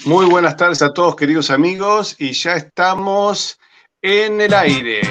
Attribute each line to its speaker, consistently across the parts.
Speaker 1: Muy buenas tardes a todos, queridos amigos, y ya estamos en el aire.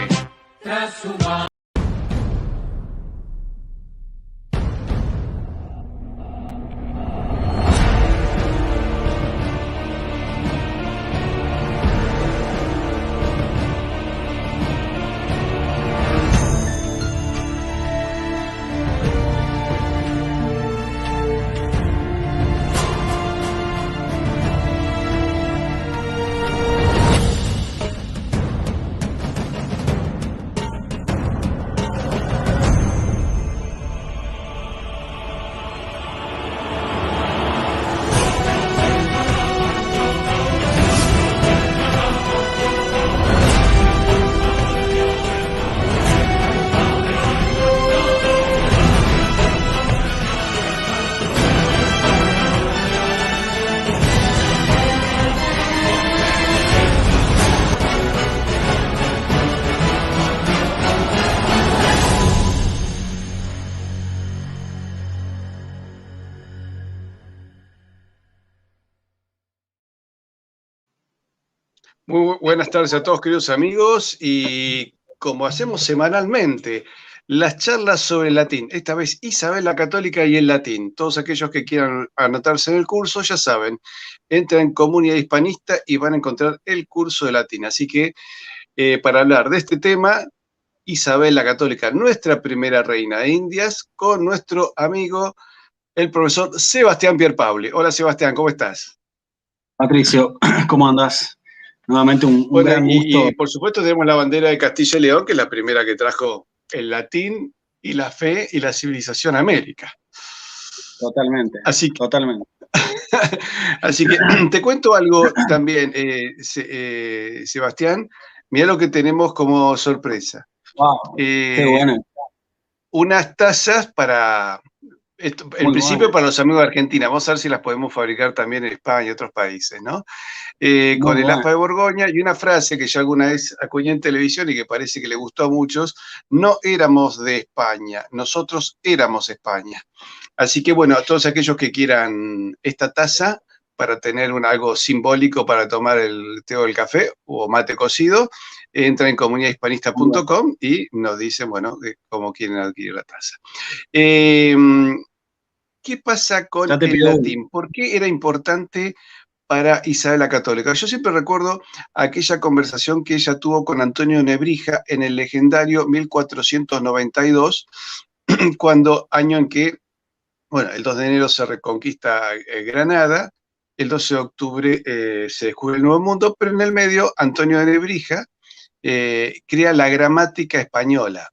Speaker 1: Muy buenas tardes a todos, queridos amigos, y como hacemos semanalmente, las charlas sobre el latín, esta vez Isabel la Católica y el latín. Todos aquellos que quieran anotarse en el curso, ya saben, entran en Comunidad Hispanista y van a encontrar el curso de latín. Así que, para hablar de este tema, Isabel la Católica, nuestra primera reina de Indias, con nuestro amigo, el profesor Sebastián Pierpaoli. Hola, Sebastián, ¿cómo estás?
Speaker 2: Patricio, ¿cómo andás? Nuevamente un
Speaker 1: Bueno,
Speaker 2: gran gusto.
Speaker 1: y por supuesto tenemos la bandera de Castilla y León, que es la primera que trajo el latín y la fe y la civilización a América.
Speaker 2: Totalmente,
Speaker 1: Así que,
Speaker 2: totalmente.
Speaker 1: así que te cuento algo también, Sebastián. Mira lo que tenemos como sorpresa.
Speaker 2: Wow, qué
Speaker 1: Eh,
Speaker 2: bueno.
Speaker 1: Unas tazas para, en
Speaker 2: Muy
Speaker 1: principio
Speaker 2: bueno.
Speaker 1: para los amigos de Argentina. Vamos a ver si las podemos fabricar también en España y otros países, ¿no? Con
Speaker 2: Muy
Speaker 1: el
Speaker 2: bueno.
Speaker 1: ASPA de Borgoña, y una frase que yo alguna vez acuñé en televisión y que parece que le gustó a muchos: no éramos de España, nosotros éramos España. Así que bueno, a todos aquellos que quieran esta taza para tener algo simbólico para tomar el té o el café o mate cocido, entra en comunidadhispanista.com y nos dicen, bueno, cómo quieren adquirir la taza. ¿Qué pasa con
Speaker 2: Ya te
Speaker 1: el
Speaker 2: pido uno.
Speaker 1: latín? ¿Por qué era importante para Isabel la Católica? Yo siempre recuerdo aquella conversación que ella tuvo con Antonio de Nebrija en el legendario 1492, cuando año en que, bueno, el 2 de enero se reconquista Granada, el 12 de octubre se descubre el Nuevo Mundo, pero en el medio Antonio de Nebrija crea la gramática española,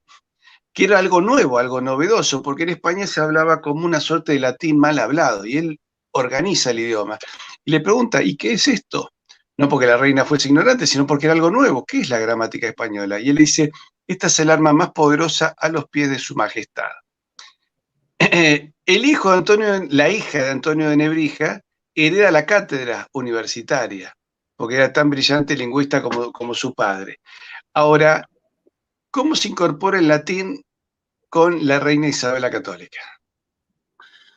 Speaker 1: que era algo nuevo, algo novedoso, porque en España se hablaba como una suerte de latín mal hablado, y él organiza el idioma. Y le pregunta, ¿y qué es esto? No porque la reina fuese ignorante, sino porque era algo nuevo. ¿Qué es la gramática española? Y él dice, esta es el arma más poderosa a los pies de su majestad. El hijo de Antonio, la hija de Antonio de Nebrija, hereda la cátedra universitaria, porque era tan brillante lingüista como su padre. Ahora, ¿cómo se incorpora el latín con la reina Isabel la Católica?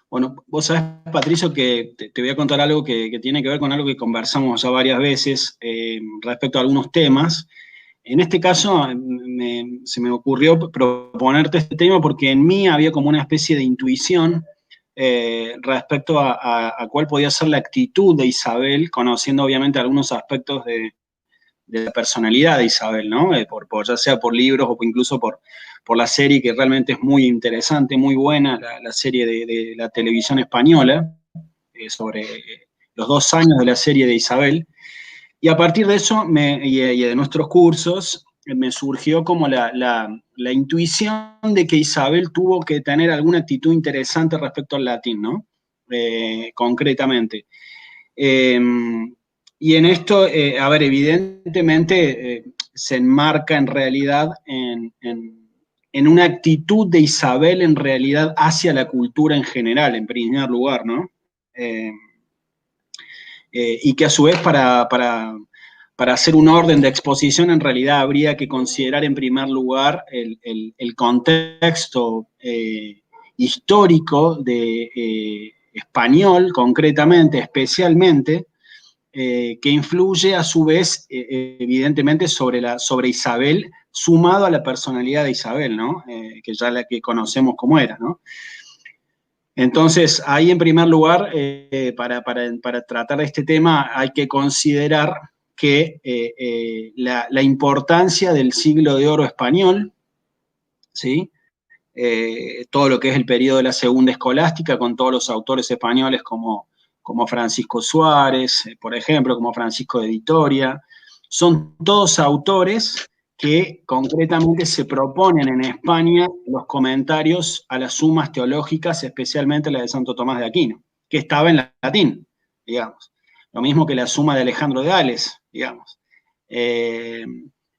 Speaker 2: Bueno, vos sabés, Patricio, que te voy a contar algo que tiene que ver con algo que conversamos ya varias veces respecto a algunos temas. En este caso, se me ocurrió proponerte este tema porque en mí había como una especie de intuición respecto a cuál podía ser la actitud de Isabel, conociendo obviamente algunos aspectos de la personalidad de Isabel, ¿no? Ya sea por libros o incluso por la serie, que realmente es muy interesante, muy buena, la serie de la televisión española, sobre los 2 años de la serie de Isabel. Y a partir de eso, y de nuestros cursos, me surgió como la intuición de que Isabel tuvo que tener alguna actitud interesante respecto al latín, ¿no? Concretamente. Y en esto, a ver, evidentemente se enmarca en realidad en una actitud de Isabel en realidad hacia la cultura en general, en primer lugar, ¿no? Y que a su vez para hacer un orden de exposición en realidad habría que considerar en primer lugar el contexto histórico de español, concretamente, especialmente, que influye a su vez, evidentemente, sobre Isabel, sumado a la personalidad de Isabel, ¿no? Que ya la que conocemos como era, ¿no? Entonces, ahí en primer lugar, para tratar este tema, hay que considerar que la importancia del siglo de oro español, ¿sí? Todo lo que es el periodo de la segunda escolástica, con todos los autores españoles como Francisco Suárez, por ejemplo, como Francisco de Vitoria, son todos autores que concretamente se proponen en España los comentarios a las sumas teológicas, especialmente la de Santo Tomás de Aquino, que estaba en latín, digamos. Lo mismo que la suma de Alejandro de Ales, digamos.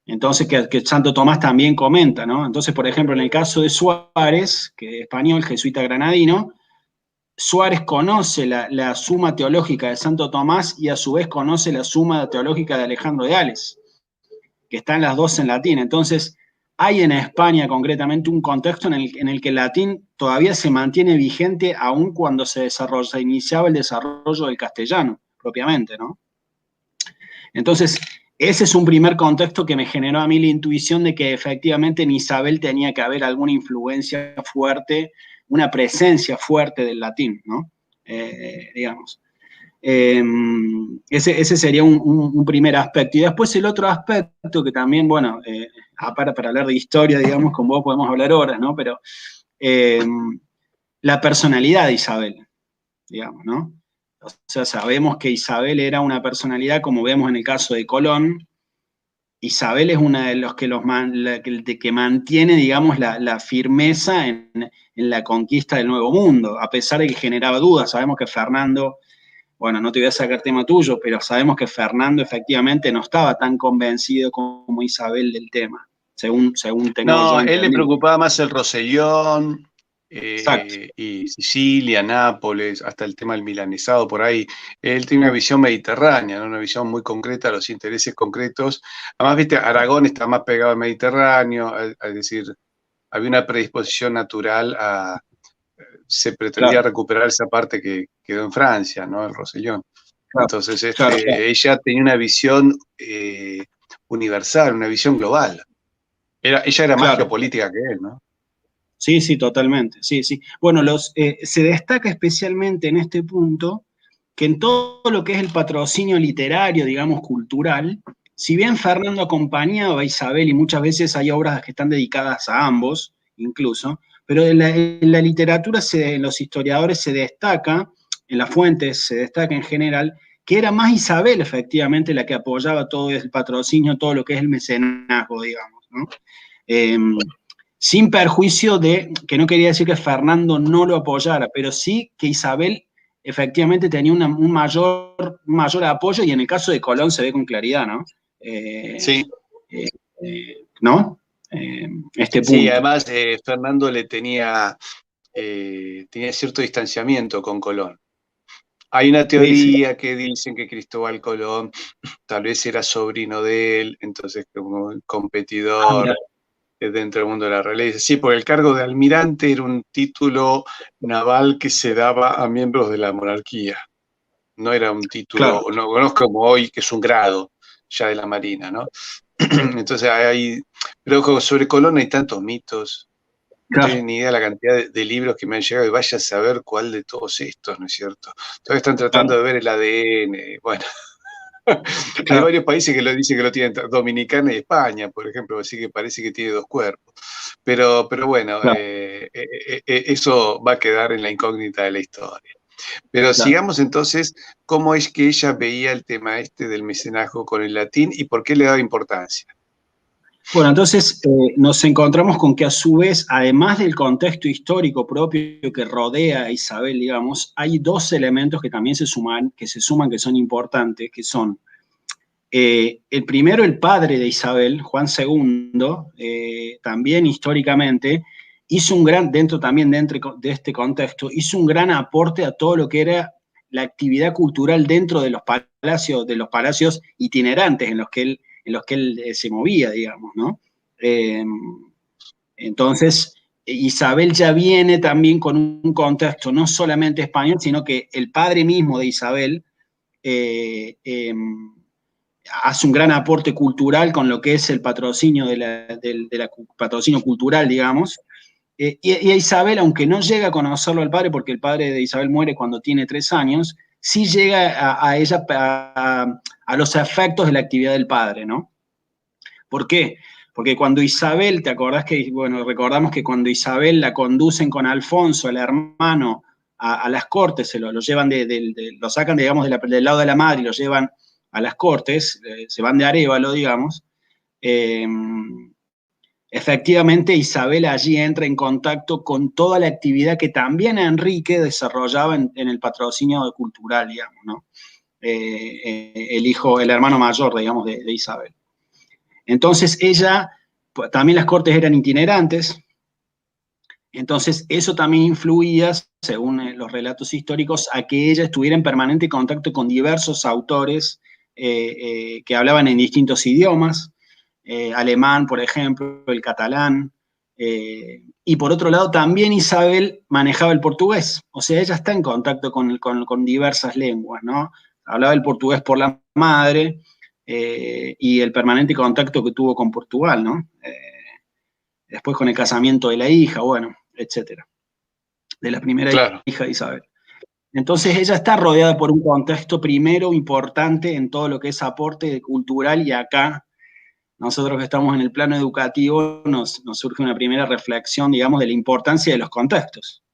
Speaker 2: Entonces, que Santo Tomás también comenta, ¿no? Entonces, por ejemplo, en el caso de Suárez, que es español, jesuita granadino, Suárez conoce la suma teológica de Santo Tomás y a su vez conoce la suma teológica de Alejandro de Ales, que están las dos en latín. Entonces, hay en España concretamente un contexto en el que el latín todavía se mantiene vigente aun cuando se iniciaba el desarrollo del castellano, propiamente, ¿no? Entonces, ese es un primer contexto que me generó a mí la intuición de que efectivamente en Isabel tenía que haber alguna influencia fuerte, una presencia fuerte del latín, ¿no? Digamos. Ese sería un primer aspecto. Y después el otro aspecto que también, bueno, para hablar de historia, digamos, con vos podemos hablar horas, ¿no? Pero la personalidad de Isabel, digamos, ¿no? O sea, sabemos que Isabel era una personalidad, como vemos en el caso de Colón. Isabel es una de los que mantiene, digamos, la firmeza en la conquista del Nuevo Mundo, a pesar de que generaba dudas. Sabemos que Fernando, bueno, no te voy a sacar tema tuyo, pero sabemos que Fernando efectivamente no estaba tan convencido como Isabel del tema, según tengo yo
Speaker 1: No, él le
Speaker 2: entendido.
Speaker 1: preocupaba más el Rosellón,
Speaker 2: Exacto.
Speaker 1: y Sicilia, Nápoles, hasta el tema del milanesado por ahí. Él tiene una visión mediterránea, ¿no? Una visión muy concreta, los intereses concretos. Además, viste, Aragón está más pegado al Mediterráneo, es decir, había una predisposición natural se pretendía
Speaker 2: Claro,
Speaker 1: recuperar esa parte que quedó en Francia, ¿no? El Rosellón.
Speaker 2: claro,
Speaker 1: Entonces,
Speaker 2: claro, claro.
Speaker 1: ella tenía una visión universal, una visión global. Ella era más
Speaker 2: Claro.
Speaker 1: geopolítica que él, ¿no?
Speaker 2: Sí, sí, totalmente. Sí, sí. Bueno, se destaca especialmente en este punto que en todo lo que es el patrocinio literario, digamos, cultural, si bien Fernando acompañaba a Isabel y muchas veces hay obras que están dedicadas a ambos, incluso, pero en la literatura, en los historiadores se destaca, en las fuentes se destaca en general, que era más Isabel efectivamente la que apoyaba todo el patrocinio, todo lo que es el mecenazgo, digamos, ¿no? Sin perjuicio de, que no quería decir que Fernando no lo apoyara, pero sí que Isabel efectivamente tenía un mayor apoyo, y en el caso de Colón se ve con claridad, ¿no?
Speaker 1: Sí.
Speaker 2: ¿No? Este
Speaker 1: Sí,
Speaker 2: punto.
Speaker 1: además Fernando tenía cierto distanciamiento con Colón. Hay una
Speaker 2: Sí, sí.
Speaker 1: teoría que dicen que Cristóbal Colón tal vez era sobrino de él, entonces como un
Speaker 2: Ah, mirá.
Speaker 1: competidor dentro del mundo de la realeza. Sí, porque el cargo de almirante era un título naval que se daba a miembros de la monarquía. No era un título,
Speaker 2: Claro,
Speaker 1: no es como hoy, que es un grado ya de la Marina, ¿no? Entonces pero sobre Colón hay tantos mitos, no
Speaker 2: claro,
Speaker 1: tienen ni idea la cantidad de libros que me han llegado y vaya a saber cuál de todos estos, ¿no es cierto? Todavía están tratando
Speaker 2: claro,
Speaker 1: de ver el ADN, bueno, hay
Speaker 2: claro,
Speaker 1: varios países que lo dicen que lo tienen, Dominicana y España, por ejemplo, así que parece que tiene dos cuerpos. Pero bueno,
Speaker 2: claro,
Speaker 1: eso va a quedar en la incógnita de la historia. Pero
Speaker 2: claro.
Speaker 1: sigamos entonces, ¿cómo es que ella veía el tema este del mecenazgo con el latín y por qué le daba importancia?
Speaker 2: Bueno, entonces nos encontramos con que a su vez, además del contexto histórico propio que rodea a Isabel, digamos, hay dos elementos que también se suman, que son importantes, que son el primero, el padre de Isabel, Juan II, también históricamente, hizo un gran, dentro de este contexto, hizo un gran aporte a todo lo que era la actividad cultural dentro de los palacios itinerantes en los que él se movía, digamos, ¿no? Eh, entonces, Isabel ya viene también con un contexto no solamente español, sino que el padre mismo de Isabel hace un gran aporte cultural con lo que es el patrocinio patrocinio cultural, digamos. Y a Isabel, aunque no llega a conocerlo al padre, porque el padre de Isabel muere cuando tiene 3 años, sí llega a ella a los efectos de la actividad del padre, ¿no? ¿Por qué? Porque cuando Isabel, ¿te acordás que, bueno, recordamos que cuando Isabel la conducen con Alfonso, el hermano, a las cortes, lo llevan lo sacan, digamos, del lado de la madre y lo llevan a las cortes, se van de Arévalo, digamos, efectivamente Isabel allí entra en contacto con toda la actividad que también Enrique desarrollaba en el patrocinio cultural, digamos, ¿no? El hermano mayor, digamos, de Isabel. Entonces ella, también las cortes eran itinerantes, entonces eso también influía, según los relatos históricos, a que ella estuviera en permanente contacto con diversos autores que hablaban en distintos idiomas, alemán, por ejemplo, el catalán, y por otro lado también Isabel manejaba el portugués, o sea, ella está en contacto con diversas lenguas, ¿no? Hablaba el portugués por la madre, y el permanente contacto que tuvo con Portugal, ¿no? Después con el casamiento de la hija, bueno, etcétera, de la primera hija de Isabel. Entonces ella está rodeada por un contexto primero importante en todo lo que es aporte cultural, y acá nosotros que estamos en el plano educativo nos surge una primera reflexión, digamos, de la importancia de los contextos.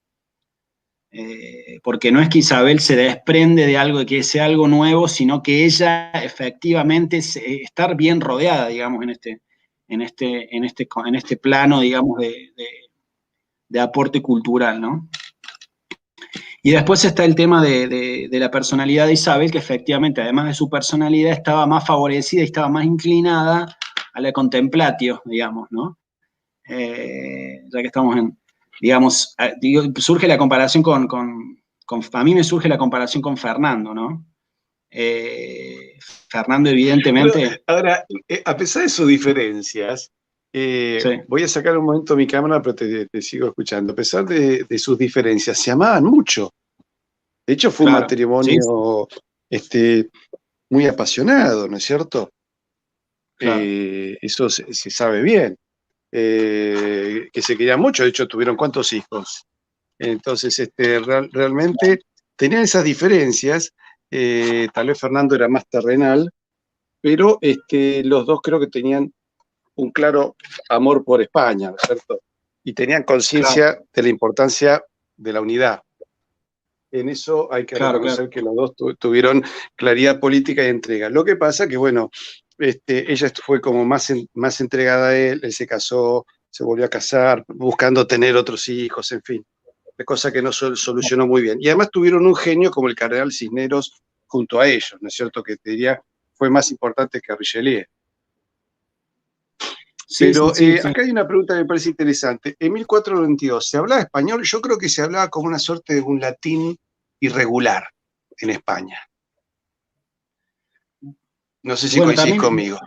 Speaker 2: Porque no es que Isabel se desprende de algo, de que sea algo nuevo, sino que ella efectivamente estar bien rodeada, digamos, en este plano, digamos, de aporte cultural, ¿no? Y después está el tema de la personalidad de Isabel, que efectivamente, además de su personalidad, estaba más favorecida y estaba más inclinada a la contemplatio, digamos, ¿no? Ya que estamos digamos, surge la comparación a mí me surge la comparación con Fernando, ¿no? Fernando, evidentemente...
Speaker 1: Pero, ahora, a pesar de sus diferencias,
Speaker 2: Sí.
Speaker 1: voy a sacar un momento mi cámara, pero te sigo escuchando. A pesar de sus diferencias, se amaban mucho. De hecho, fue un matrimonio muy apasionado, ¿no es cierto?
Speaker 2: Claro.
Speaker 1: Eso se sabe bien. Que se querían mucho, de hecho, tuvieron ¿cuántos hijos? Entonces, realmente tenían esas diferencias. Tal vez Fernando era más terrenal, pero los dos creo que tenían un claro amor por España, ¿no es cierto? Y tenían conciencia de la importancia de la unidad. En eso hay que reconocer que los dos tuvieron claridad política y entrega. Lo que pasa que, bueno, ella fue como más entregada a él se casó, se volvió a casar, buscando tener otros hijos, en fin. Cosa que no solucionó muy bien. Y además tuvieron un genio como el cardenal Cisneros junto a ellos, ¿no es cierto? Que te diría fue más importante que Richelieu. Pero acá hay una pregunta que me parece interesante. En 1492, ¿se hablaba español? Yo creo que se hablaba como una suerte de un latín irregular en España. No sé si coincidís conmigo.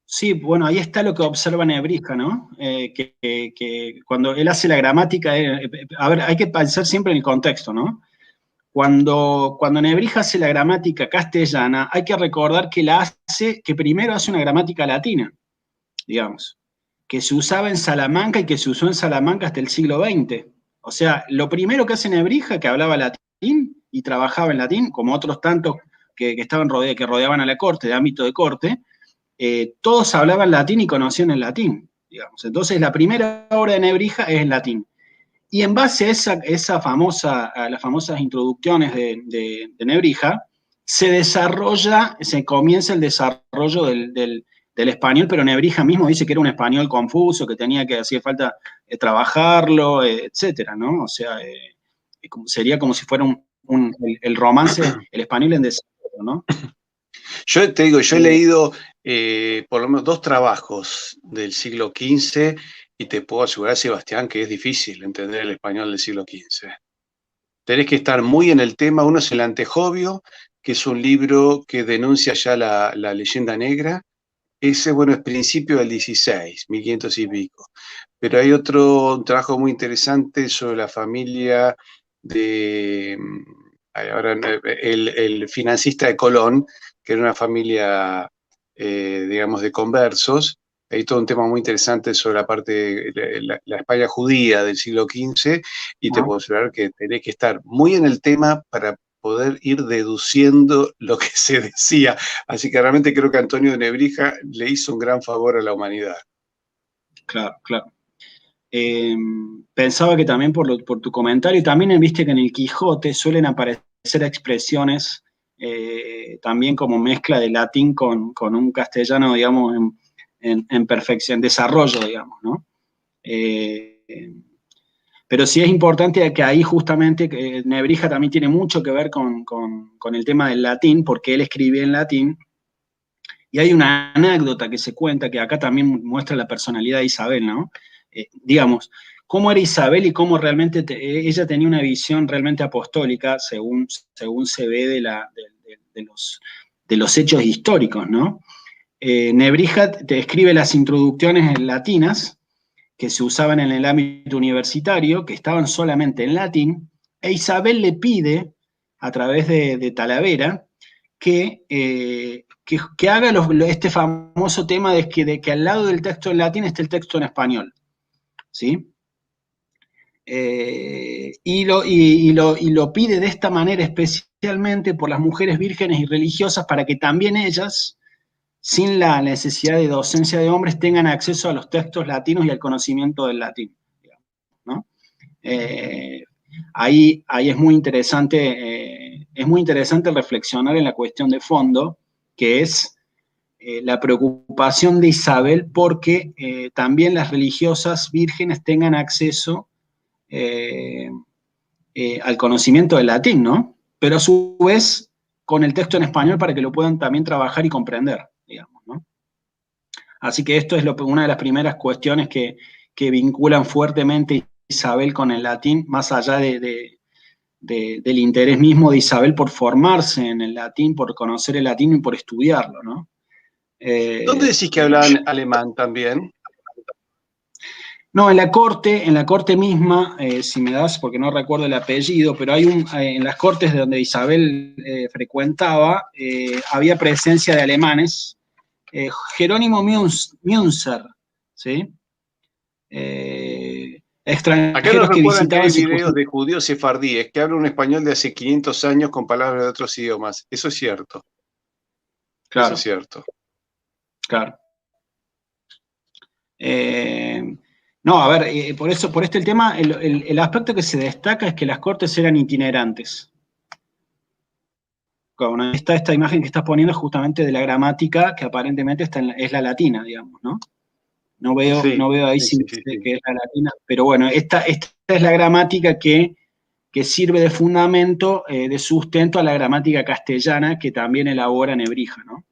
Speaker 2: Sí, bueno, ahí está lo que observa Nebrija, ¿no? Que cuando él hace la gramática, a ver, hay que pensar siempre en el contexto, ¿no? Cuando Nebrija hace la gramática castellana, hay que recordar que primero hace una gramática latina, digamos, que se usaba en Salamanca y que se usó en Salamanca hasta el siglo XX. O sea, lo primero que hace Nebrija, que hablaba latín y trabajaba en latín, como otros tantos que rodeaban a la corte, de ámbito de corte, todos hablaban latín y conocían el latín, digamos. Entonces, la primera obra de Nebrija es en latín. Y en base a las famosas introducciones de Nebrija, se comienza el desarrollo del español, pero Nebrija mismo dice que era un español confuso, que hacía falta trabajarlo, etcétera, ¿no? O sea, sería como si fuera el romance, el español en desarrollo, ¿no?
Speaker 1: Yo te digo, yo he leído por lo menos 2 trabajos del siglo XV y te puedo asegurar, Sebastián, que es difícil entender el español del siglo XV. Tenés que estar muy en el tema. Uno es el Antejovio, que es un libro que denuncia ya la leyenda negra. Ese, bueno, es principio del 16, 1500 y pico. Pero hay un trabajo muy interesante sobre la familia de ahora el financista de Colón, que era una familia, digamos, de conversos. Hay todo un tema muy interesante sobre la parte de la España judía del siglo XV, y te puedo asegurar que tenés que estar muy en el tema para poder ir deduciendo lo que se decía. Así que realmente creo que Antonio de Nebrija le hizo un gran favor a la humanidad.
Speaker 2: Claro, claro. Pensaba que también por tu comentario, también viste que en el Quijote suelen aparecer expresiones también como mezcla de latín con un castellano, digamos, en perfección, desarrollo, digamos, ¿no? Pero sí es importante que ahí justamente Nebrija también tiene mucho que ver con el tema del latín, porque él escribía en latín, y hay una anécdota que se cuenta que acá también muestra la personalidad de Isabel, ¿no? Digamos, cómo era Isabel y cómo realmente ella tenía una visión realmente apostólica, según se ve de los hechos históricos, ¿no? Nebrija te escribe las introducciones en latinas que se usaban en el ámbito universitario, que estaban solamente en latín, e Isabel le pide, a través de Talavera, que haga este famoso tema de que al lado del texto en latín esté el texto en español, ¿sí? Y lo pide de esta manera especialmente por las mujeres vírgenes y religiosas, para que también ellas, sin la necesidad de docencia de hombres, tengan acceso a los textos latinos y al conocimiento del latín, ¿no? Ahí es muy interesante reflexionar en la cuestión de fondo, que es la preocupación de Isabel porque también las religiosas vírgenes tengan acceso al conocimiento del latín, ¿no? Pero a su vez con el texto en español para que lo puedan también trabajar y comprender, digamos, ¿no? Así que esto es una de las primeras cuestiones que vinculan fuertemente Isabel con el latín, más allá del interés mismo de Isabel por formarse en el latín, por conocer el latín y por estudiarlo, ¿no?
Speaker 1: ¿Dónde decís que hablaban alemán también?
Speaker 2: No, en la corte misma, si me das, porque no recuerdo el apellido, pero hay en las cortes de donde Isabel frecuentaba, había presencia de alemanes. Jerónimo Münzer, ¿sí?
Speaker 1: Acá nos
Speaker 2: Extranjeros que
Speaker 1: recuerdan que
Speaker 2: visitaban
Speaker 1: hay videos de judíos sefardíes que hablan un español de hace 500 años con palabras de otros idiomas. Eso es cierto.
Speaker 2: Claro,
Speaker 1: eso es cierto.
Speaker 2: Claro. No, a ver, por este el tema, el aspecto que se destaca es que las cortes eran itinerantes. Está esta imagen que estás poniendo justamente de la gramática, que aparentemente es la latina, digamos, ¿no? No veo ahí si que es la latina, pero bueno, esta es la gramática que sirve de fundamento, de sustento a la gramática castellana que también elabora Nebrija, ¿no?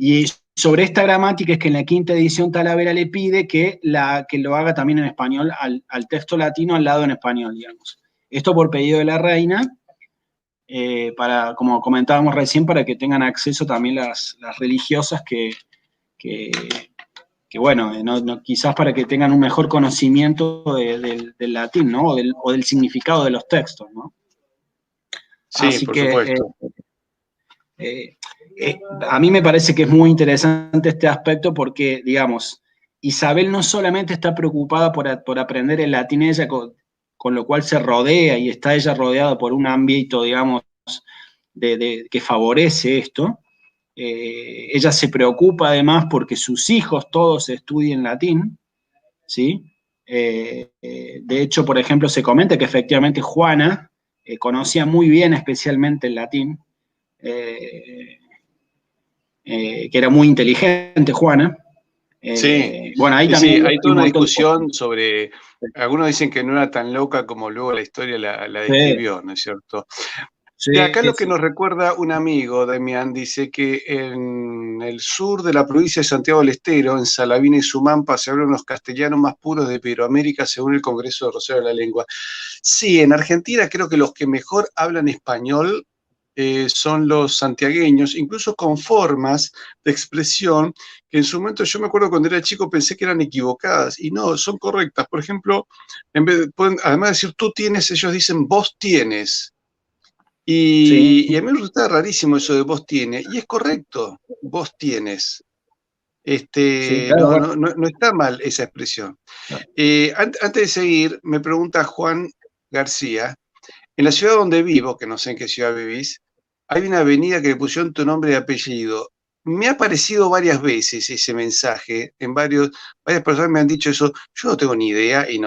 Speaker 2: Y sobre esta gramática es que en la quinta edición Talavera le pide que lo haga también en español, al texto latino al lado en español, digamos. Esto por pedido de la reina, como comentábamos recién, para que tengan acceso también las religiosas que bueno, quizás para que tengan un mejor conocimiento del latín, ¿no? O del significado de los textos, ¿no?
Speaker 1: Sí,
Speaker 2: así
Speaker 1: por
Speaker 2: que
Speaker 1: supuesto.
Speaker 2: a mí me parece que es muy interesante este aspecto porque, digamos, Isabel no solamente está preocupada por aprender el latín ella, con lo cual se rodea y está ella rodeada por un ámbito, digamos, que favorece esto. Ella se preocupa además porque sus hijos todos estudien latín, ¿sí? De hecho, por ejemplo, se comenta que efectivamente Juana conocía muy bien especialmente el latín, que era muy inteligente Juana.
Speaker 1: Sí,
Speaker 2: bueno, ahí
Speaker 1: sí,
Speaker 2: también
Speaker 1: hay
Speaker 2: hay
Speaker 1: toda
Speaker 2: un
Speaker 1: una
Speaker 2: montón de cosas.
Speaker 1: discusión sobre, algunos dicen que no era tan loca como luego la historia la
Speaker 2: Sí,
Speaker 1: describió, ¿no es cierto? De
Speaker 2: sí,
Speaker 1: acá lo que
Speaker 2: sí.
Speaker 1: nos recuerda un amigo, Damián, dice que en el sur de la provincia de Santiago del Estero, en Salavina y Sumampa, se hablan los castellanos más puros de Iberoamérica según el Congreso de Rosario de la Lengua. Sí, en Argentina creo que los que mejor hablan español son los santiagueños, incluso con formas de expresión que en su momento, yo me acuerdo cuando era chico, pensé que eran equivocadas, y no, son correctas. Por ejemplo, además de decir tú tienes, ellos dicen vos tienes. Y a mí me resulta rarísimo eso de vos tienes, y es correcto, vos tienes.
Speaker 2: Sí, claro, bueno.
Speaker 1: No está mal esa expresión. Antes de seguir, me pregunta Juan García, en la ciudad donde vivo, que no sé en qué ciudad vivís, hay una avenida que le pusieron tu nombre y apellido. Me ha aparecido varias veces ese mensaje, varias personas me han dicho eso. Yo no tengo ni idea y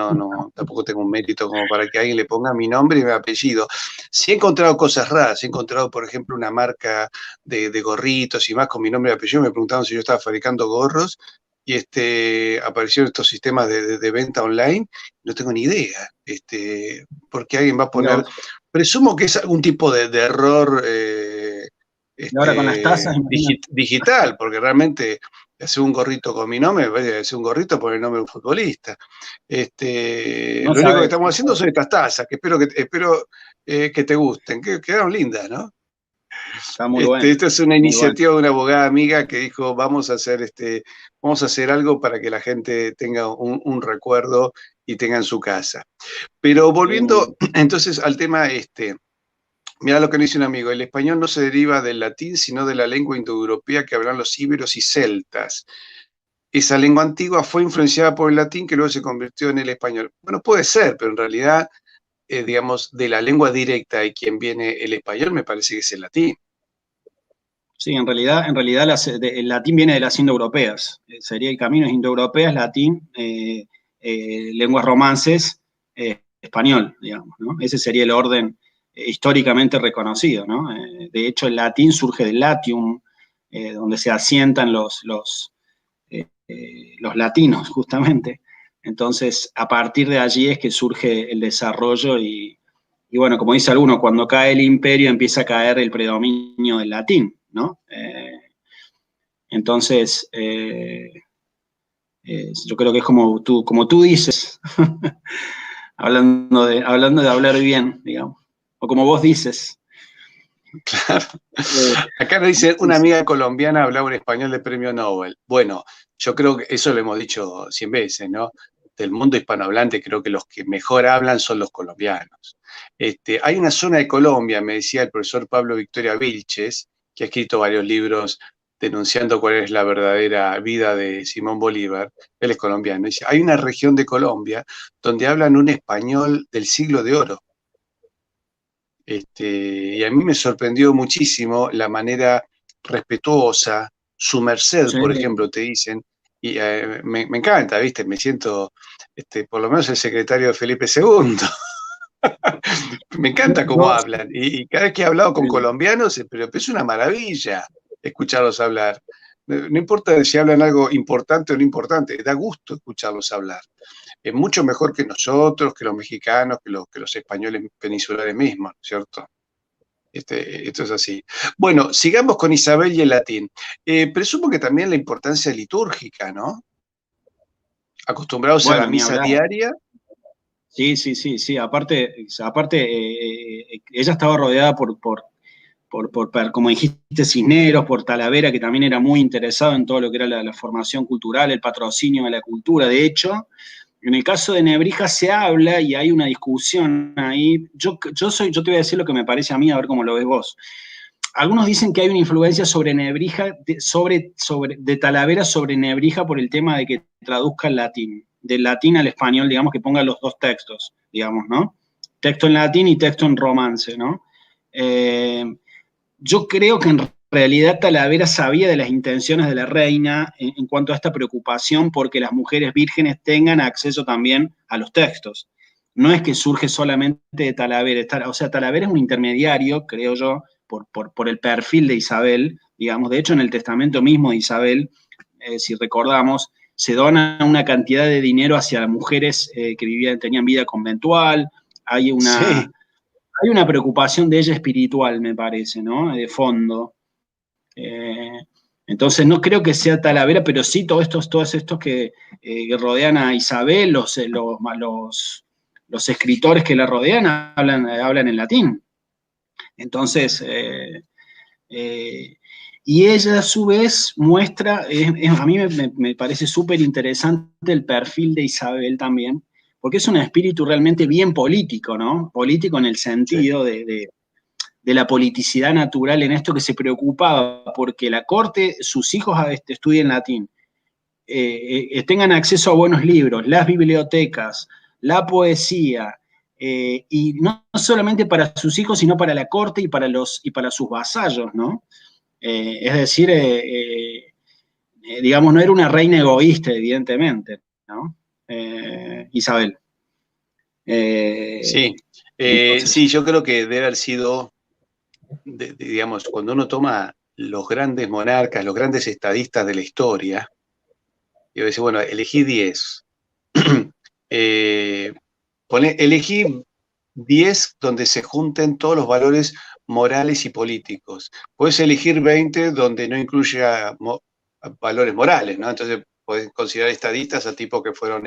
Speaker 1: tampoco tengo un mérito como para que alguien le ponga mi nombre y mi apellido. Sí he encontrado cosas raras, he encontrado, por ejemplo, una marca de gorritos y más con mi nombre y apellido. Me preguntaban si yo estaba fabricando gorros y aparecieron estos sistemas de venta online. No tengo ni idea, porque alguien va a
Speaker 2: Mira
Speaker 1: poner.
Speaker 2: vos.
Speaker 1: Presumo que es algún tipo de error
Speaker 2: Y ahora con las tasas, imagínate.
Speaker 1: digital, porque realmente hacer un gorrito con mi nombre, hacer un gorrito por el nombre de un futbolista.
Speaker 2: No
Speaker 1: Lo único que
Speaker 2: sabes.
Speaker 1: estamos haciendo son estas tazas, que espero que te gusten, que quedaron lindas, ¿no?
Speaker 2: Está muy bueno.
Speaker 1: Esta es una
Speaker 2: Muy bueno.
Speaker 1: iniciativa de una abogada amiga que dijo, vamos a hacer algo para que la gente tenga un recuerdo y tenga en su casa. Pero volviendo entonces al tema mira lo que me dice un amigo, el español no se deriva del latín, sino de la lengua indoeuropea que hablan los íberos y celtas. Esa lengua antigua fue influenciada por el latín que luego se convirtió en el español. Bueno, puede ser, pero en realidad, digamos, de la lengua directa de quien viene el español, me parece que es el latín.
Speaker 2: Sí, en realidad el latín viene de las indoeuropeas. Sería el camino es indoeuropeas, latín, lenguas romances, español, digamos, ¿no? Ese sería el orden históricamente reconocido, ¿no? De hecho, el latín surge del latium, donde se asientan los latinos, justamente. Entonces, a partir de allí es que surge el desarrollo y bueno, como dice alguno, cuando cae el imperio empieza a caer el predominio del latín, ¿no? Entonces, yo creo que es como tú dices, hablando de hablar bien, digamos, o como vos dices.
Speaker 1: Claro. Acá nos dice, una amiga colombiana hablaba un español de premio Nobel. Bueno, yo creo que eso lo hemos dicho 100 veces, ¿no? Del mundo hispanohablante creo que los que mejor hablan son los colombianos. Hay una zona de Colombia, me decía el profesor Pablo Victoria Vilches, que ha escrito varios libros denunciando cuál es la verdadera vida de Simón Bolívar. Él es colombiano. Dice, hay una región de Colombia donde hablan un español del siglo de oro. Y a mí me sorprendió muchísimo la manera respetuosa, su merced,
Speaker 2: Sí,
Speaker 1: por ejemplo, te dicen, y me encanta, ¿viste? Me siento, por lo menos el secretario de Felipe II. Me encanta cómo
Speaker 2: yo,
Speaker 1: hablan. Y cada vez que he hablado con colombianos, pero es una maravilla escucharlos hablar. No importa si hablan algo importante o no importante, da gusto escucharlos hablar. Es mucho mejor que nosotros, que los mexicanos, que los españoles peninsulares mismos, ¿cierto? Esto es así. Bueno, sigamos con Isabel y el latín. Presumo que también la importancia litúrgica, ¿no? Acostumbrados a la
Speaker 2: bueno, ni
Speaker 1: misa
Speaker 2: hablar.
Speaker 1: diaria.
Speaker 2: Sí. Aparte ella estaba rodeada como dijiste, Cisneros, por Talavera, que también era muy interesado en todo lo que era la formación cultural, el patrocinio de la cultura. De hecho, en el caso de Nebrija se habla y hay una discusión ahí. Yo te voy a decir lo que me parece a mí, a ver cómo lo ves vos. Algunos dicen que hay una influencia sobre Nebrija, de Talavera sobre Nebrija por el tema de que traduzca el latín, del latín al español, digamos, que ponga los dos textos, digamos, ¿no? Texto en latín y texto en romance, ¿no? Yo creo que en realidad Talavera sabía de las intenciones de la reina en cuanto a esta preocupación porque las mujeres vírgenes tengan acceso también a los textos. No es que surge solamente de Talavera, o sea, Talavera es un intermediario, creo yo, por el perfil de Isabel, digamos. De hecho, en el testamento mismo de Isabel, si recordamos, se dona una cantidad de dinero hacia mujeres que tenían vida conventual, hay
Speaker 1: Sí.
Speaker 2: hay una preocupación de ella espiritual, me parece, ¿no? De fondo. Entonces no creo que sea Talavera, pero sí todos estos que rodean a Isabel, los escritores que la rodean hablan en latín. Entonces, y ella a su vez muestra, a mí me parece súper interesante el perfil de Isabel también, porque es un espíritu realmente bien político, ¿no? Político en el
Speaker 1: Sí.
Speaker 2: sentido de la politicidad natural en esto, que se preocupaba porque la corte, sus hijos estudien latín, tengan acceso a buenos libros, las bibliotecas, la poesía, y no solamente para sus hijos, sino para la corte y para sus vasallos, ¿no? Es decir, digamos, no era una reina egoísta, evidentemente, ¿no? Isabel.
Speaker 1: Sí,
Speaker 2: Entonces,
Speaker 1: sí, yo creo que debe haber sido, digamos, cuando uno toma los grandes monarcas, los grandes estadistas de la historia, y dice, bueno, elegí 10. eh, elegí 10 donde se junten todos los valores morales y políticos. Puedes elegir 20 donde no incluya valores morales, ¿no? Entonces puedes considerar estadistas a tipos que fueron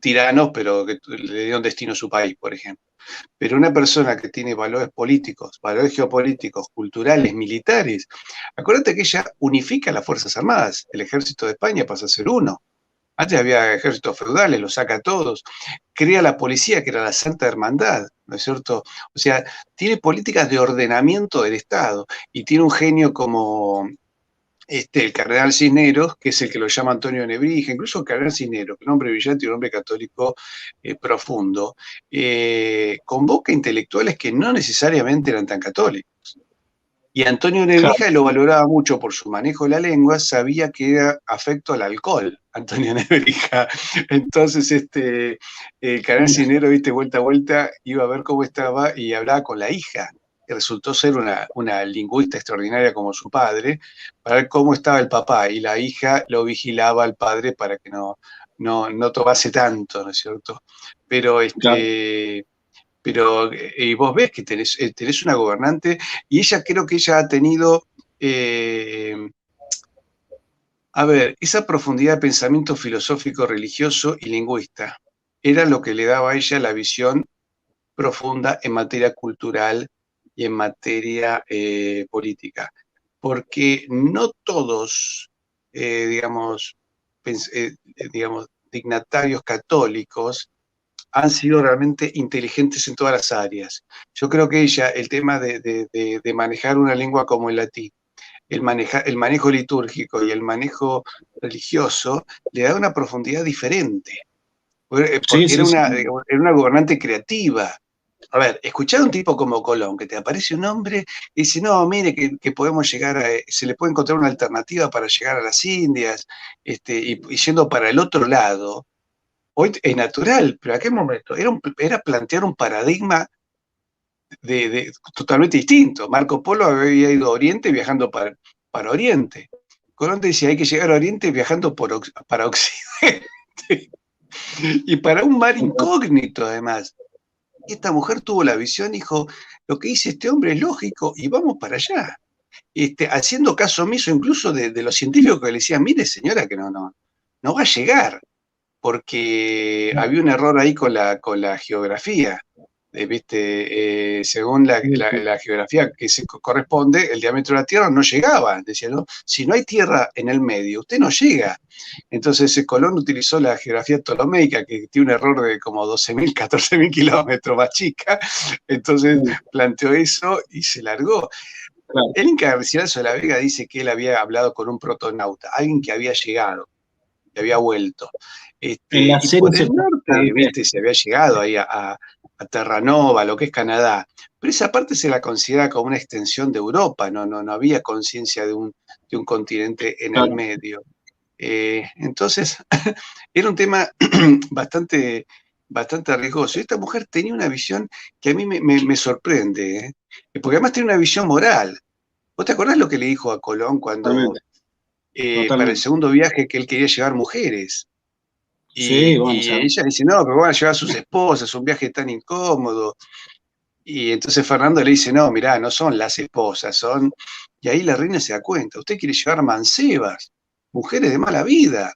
Speaker 1: tiranos, pero que le dieron destino a su país, por ejemplo. Pero una persona que tiene valores políticos, valores geopolíticos, culturales, militares, acuérdate que ella unifica las Fuerzas Armadas. El ejército de España pasa a ser uno. Antes había ejércitos feudales, los saca a todos. Crea la policía, que era la Santa Hermandad, ¿no es cierto? O sea, tiene políticas de ordenamiento del Estado y tiene un genio como el cardenal Cisneros, que es el que lo llama Antonio Nebrija, incluso el cardenal Cisneros, que es un hombre brillante y un hombre católico profundo, convoca intelectuales que no necesariamente eran tan católicos. Y Antonio
Speaker 2: claro,
Speaker 1: Nebrija lo valoraba mucho por su manejo de la lengua, sabía que era afecto al alcohol, Antonio Nebrija. Entonces, el canal
Speaker 2: mira,
Speaker 1: Cinero, viste, vuelta a vuelta, iba a ver cómo estaba y hablaba con la hija, que resultó ser una lingüista extraordinaria como su padre, para ver cómo estaba el papá. Y la hija lo vigilaba al padre para que no tomase tanto, ¿no es cierto? Pero
Speaker 2: claro.
Speaker 1: pero vos ves que tenés una gobernante y ella creo que ella ha tenido, a ver, esa profundidad de pensamiento filosófico, religioso y lingüista era lo que le daba a ella la visión profunda en materia cultural y en materia política, porque no todos, digamos, digamos, dignatarios católicos han sido realmente inteligentes en todas las áreas. Yo creo que ella, el tema de manejar una lengua como el latín, el manejo litúrgico y el manejo religioso, le da una profundidad diferente,
Speaker 2: Sí,
Speaker 1: porque
Speaker 2: sí, sí.
Speaker 1: era una gobernante creativa. A ver, escuchar a un tipo como Colón, que te aparece un hombre y dice, no, mire, que podemos llegar se le puede encontrar una alternativa para llegar a las Indias, y yendo para el otro lado. Hoy es natural, pero ¿a qué momento? Era plantear un paradigma totalmente distinto. Marco Polo había ido a Oriente viajando para Oriente. Colón decía, hay que llegar a Oriente viajando para Occidente. Y para un mar incógnito, además. Y esta mujer tuvo la visión, dijo, lo que dice este hombre es lógico y vamos para allá. Haciendo caso omiso incluso de los científicos que le decían, mire señora, que no va a llegar, porque había un error ahí con la geografía. ¿Viste? Según la geografía que se corresponde, el diámetro de la Tierra no llegaba. Decía, ¿no? Si no hay tierra en el medio, usted no llega. Entonces Colón utilizó la geografía ptolomeica, que tiene un error de como 12.000, 14.000 kilómetros más chica. Entonces planteó eso y se largó.
Speaker 2: Claro.
Speaker 1: El Inca Garcilaso de la Vega dice que él había hablado con un protonauta, alguien que había llegado, que había vuelto.
Speaker 2: En la
Speaker 1: Y
Speaker 2: serie
Speaker 1: por
Speaker 2: se
Speaker 1: el norte,
Speaker 2: plantea
Speaker 1: viste, se había llegado ahí a Terranova, lo que es Canadá, pero esa parte se la considera como una extensión de Europa, no había conciencia de un continente en el
Speaker 2: claro.
Speaker 1: medio. Entonces, era un tema bastante, bastante riesgoso. Y esta mujer tenía una visión que a mí me sorprende, porque además tiene una visión moral. ¿Vos te acordás lo que le dijo a Colón cuando,
Speaker 2: Totalmente,
Speaker 1: para el
Speaker 2: totalmente.
Speaker 1: segundo viaje, que él quería llevar mujeres?
Speaker 2: Sí, bueno, o
Speaker 1: Y
Speaker 2: sea,
Speaker 1: ella dice, no, pero van a llevar a sus esposas, un viaje tan incómodo. Y entonces Fernando le dice, no, mirá, no son las esposas, son... Y ahí la reina se da cuenta, usted quiere llevar mancebas, mujeres de mala vida,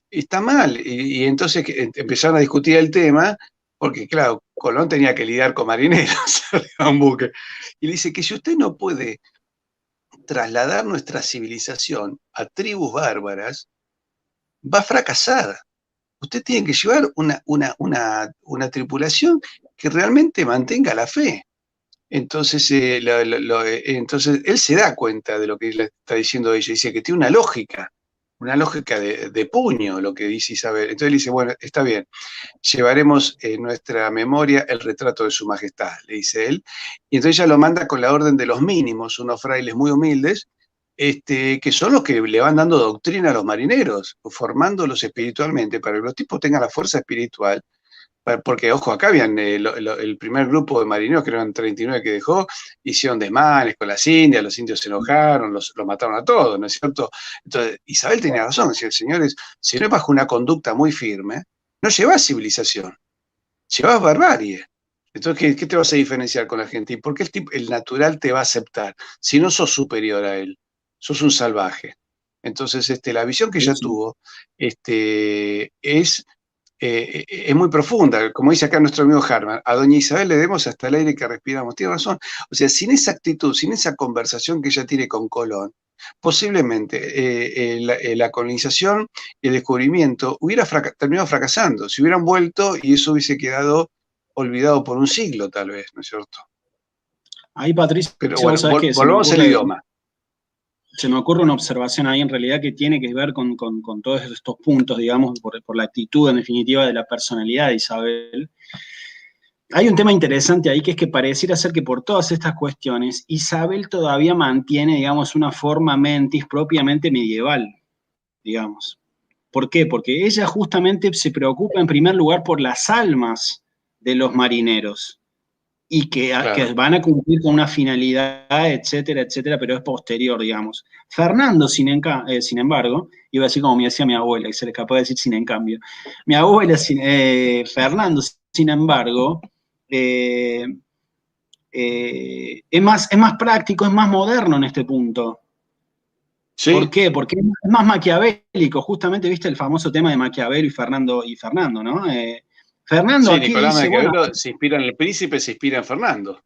Speaker 1: está mal. Y entonces empezaron a discutir el tema, porque claro, Colón tenía que lidiar con marineros, un buque. Y le dice que si usted no puede trasladar nuestra civilización a tribus bárbaras, va a fracasar. Usted tiene que llevar una tripulación que realmente mantenga la fe. Entonces, entonces él se da cuenta de lo que le está diciendo ella, dice que tiene una lógica de puño lo que dice Isabel. Entonces él dice, bueno, está bien, llevaremos en nuestra memoria el retrato de su majestad, le dice él, y entonces ella lo manda con la orden de los mínimos, unos frailes muy humildes, que son los que le van dando doctrina a los marineros, formándolos espiritualmente, para que los tipos tengan la fuerza espiritual, porque, ojo, acá habían el primer grupo de marineros, que eran 39 que dejó, hicieron desmanes con las indias, los indios se enojaron, los mataron a todos, ¿no es cierto? Entonces, Isabel tenía razón, decía, señores, si no es bajo una conducta muy firme, no llevas civilización, llevas barbarie. Entonces, ¿qué te vas a diferenciar con la gente? ¿Y por qué el natural te va a aceptar? Si no sos superior a él, sos un salvaje. Entonces, la visión que ella tuvo es muy profunda, como dice acá nuestro amigo Harman, a doña Isabel le demos hasta el aire que respiramos, tiene razón, o sea, sin esa actitud, sin esa conversación que ella tiene con Colón, posiblemente la colonización y el descubrimiento hubiera terminado fracasando, si hubieran vuelto y eso hubiese quedado olvidado por un siglo tal vez, ¿no es cierto?
Speaker 2: Ahí, Patricio,
Speaker 1: pero bueno, volvamos al idioma.
Speaker 2: Se me ocurre una observación ahí en realidad que tiene que ver con todos estos puntos, digamos, por la actitud en definitiva de la personalidad de Isabel. Hay un tema interesante ahí que es que pareciera ser que por todas estas cuestiones Isabel todavía mantiene, digamos, una forma mentis propiamente medieval, digamos. ¿Por qué? Porque ella justamente se preocupa en primer lugar por las almas de los marineros y
Speaker 1: Claro.
Speaker 2: que van a cumplir con una finalidad, etcétera, etcétera, pero es posterior, digamos. Fernando, sin embargo, iba a decir como me decía mi abuela, y se le escapó de decir sin en cambio. Mi abuela, Fernando, sin embargo, es más práctico, es más moderno en este punto.
Speaker 1: ¿Sí?
Speaker 2: ¿Por qué? Porque es más maquiavélico. Justamente viste el famoso tema de Maquiavelo y Fernando, ¿no? Fernando
Speaker 1: sí,
Speaker 2: aquí
Speaker 1: Nicolás
Speaker 2: dice,
Speaker 1: Maquiavelo
Speaker 2: bueno,
Speaker 1: se inspira en el príncipe, se inspira en Fernando.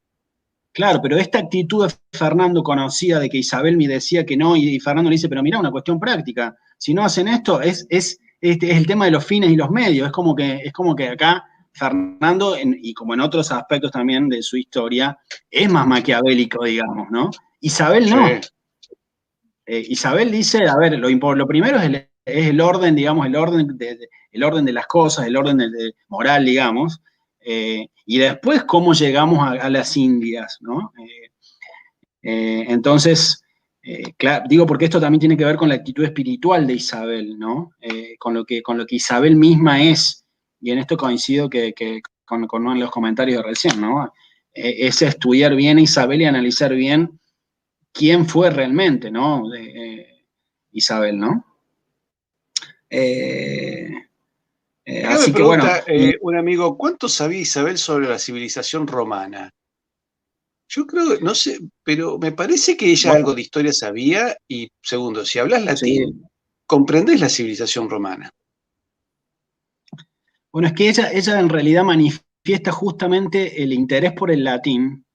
Speaker 2: claro, pero esta actitud de Fernando conocida de que Isabel me decía que no, y Fernando le dice, pero mira, una cuestión práctica, si no hacen esto, es el tema de los fines y los medios, es como que acá Fernando, y como en otros aspectos también de su historia, es más maquiavélico, digamos, ¿no? Isabel no. Sí. Isabel dice, a ver, lo primero es el orden, digamos, el orden de las cosas, el orden moral, digamos, y después cómo llegamos a las Indias, ¿no? Entonces, claro, digo porque esto también tiene que ver con la actitud espiritual de Isabel, ¿no? Con lo que Isabel misma es, y en esto coincido con los comentarios de recién, ¿no? Es estudiar bien a Isabel y analizar bien quién fue realmente, ¿no? Isabel, ¿no?
Speaker 1: Acá
Speaker 2: Así
Speaker 1: me
Speaker 2: que bueno.
Speaker 1: pregunta un amigo, ¿cuánto sabía Isabel sobre la civilización romana? Yo creo, no sé, pero me parece que ella algo de historia sabía y segundo, si hablas latín, sí, comprendés la civilización romana.
Speaker 2: Bueno, es que ella en realidad manifiesta justamente el interés por el latín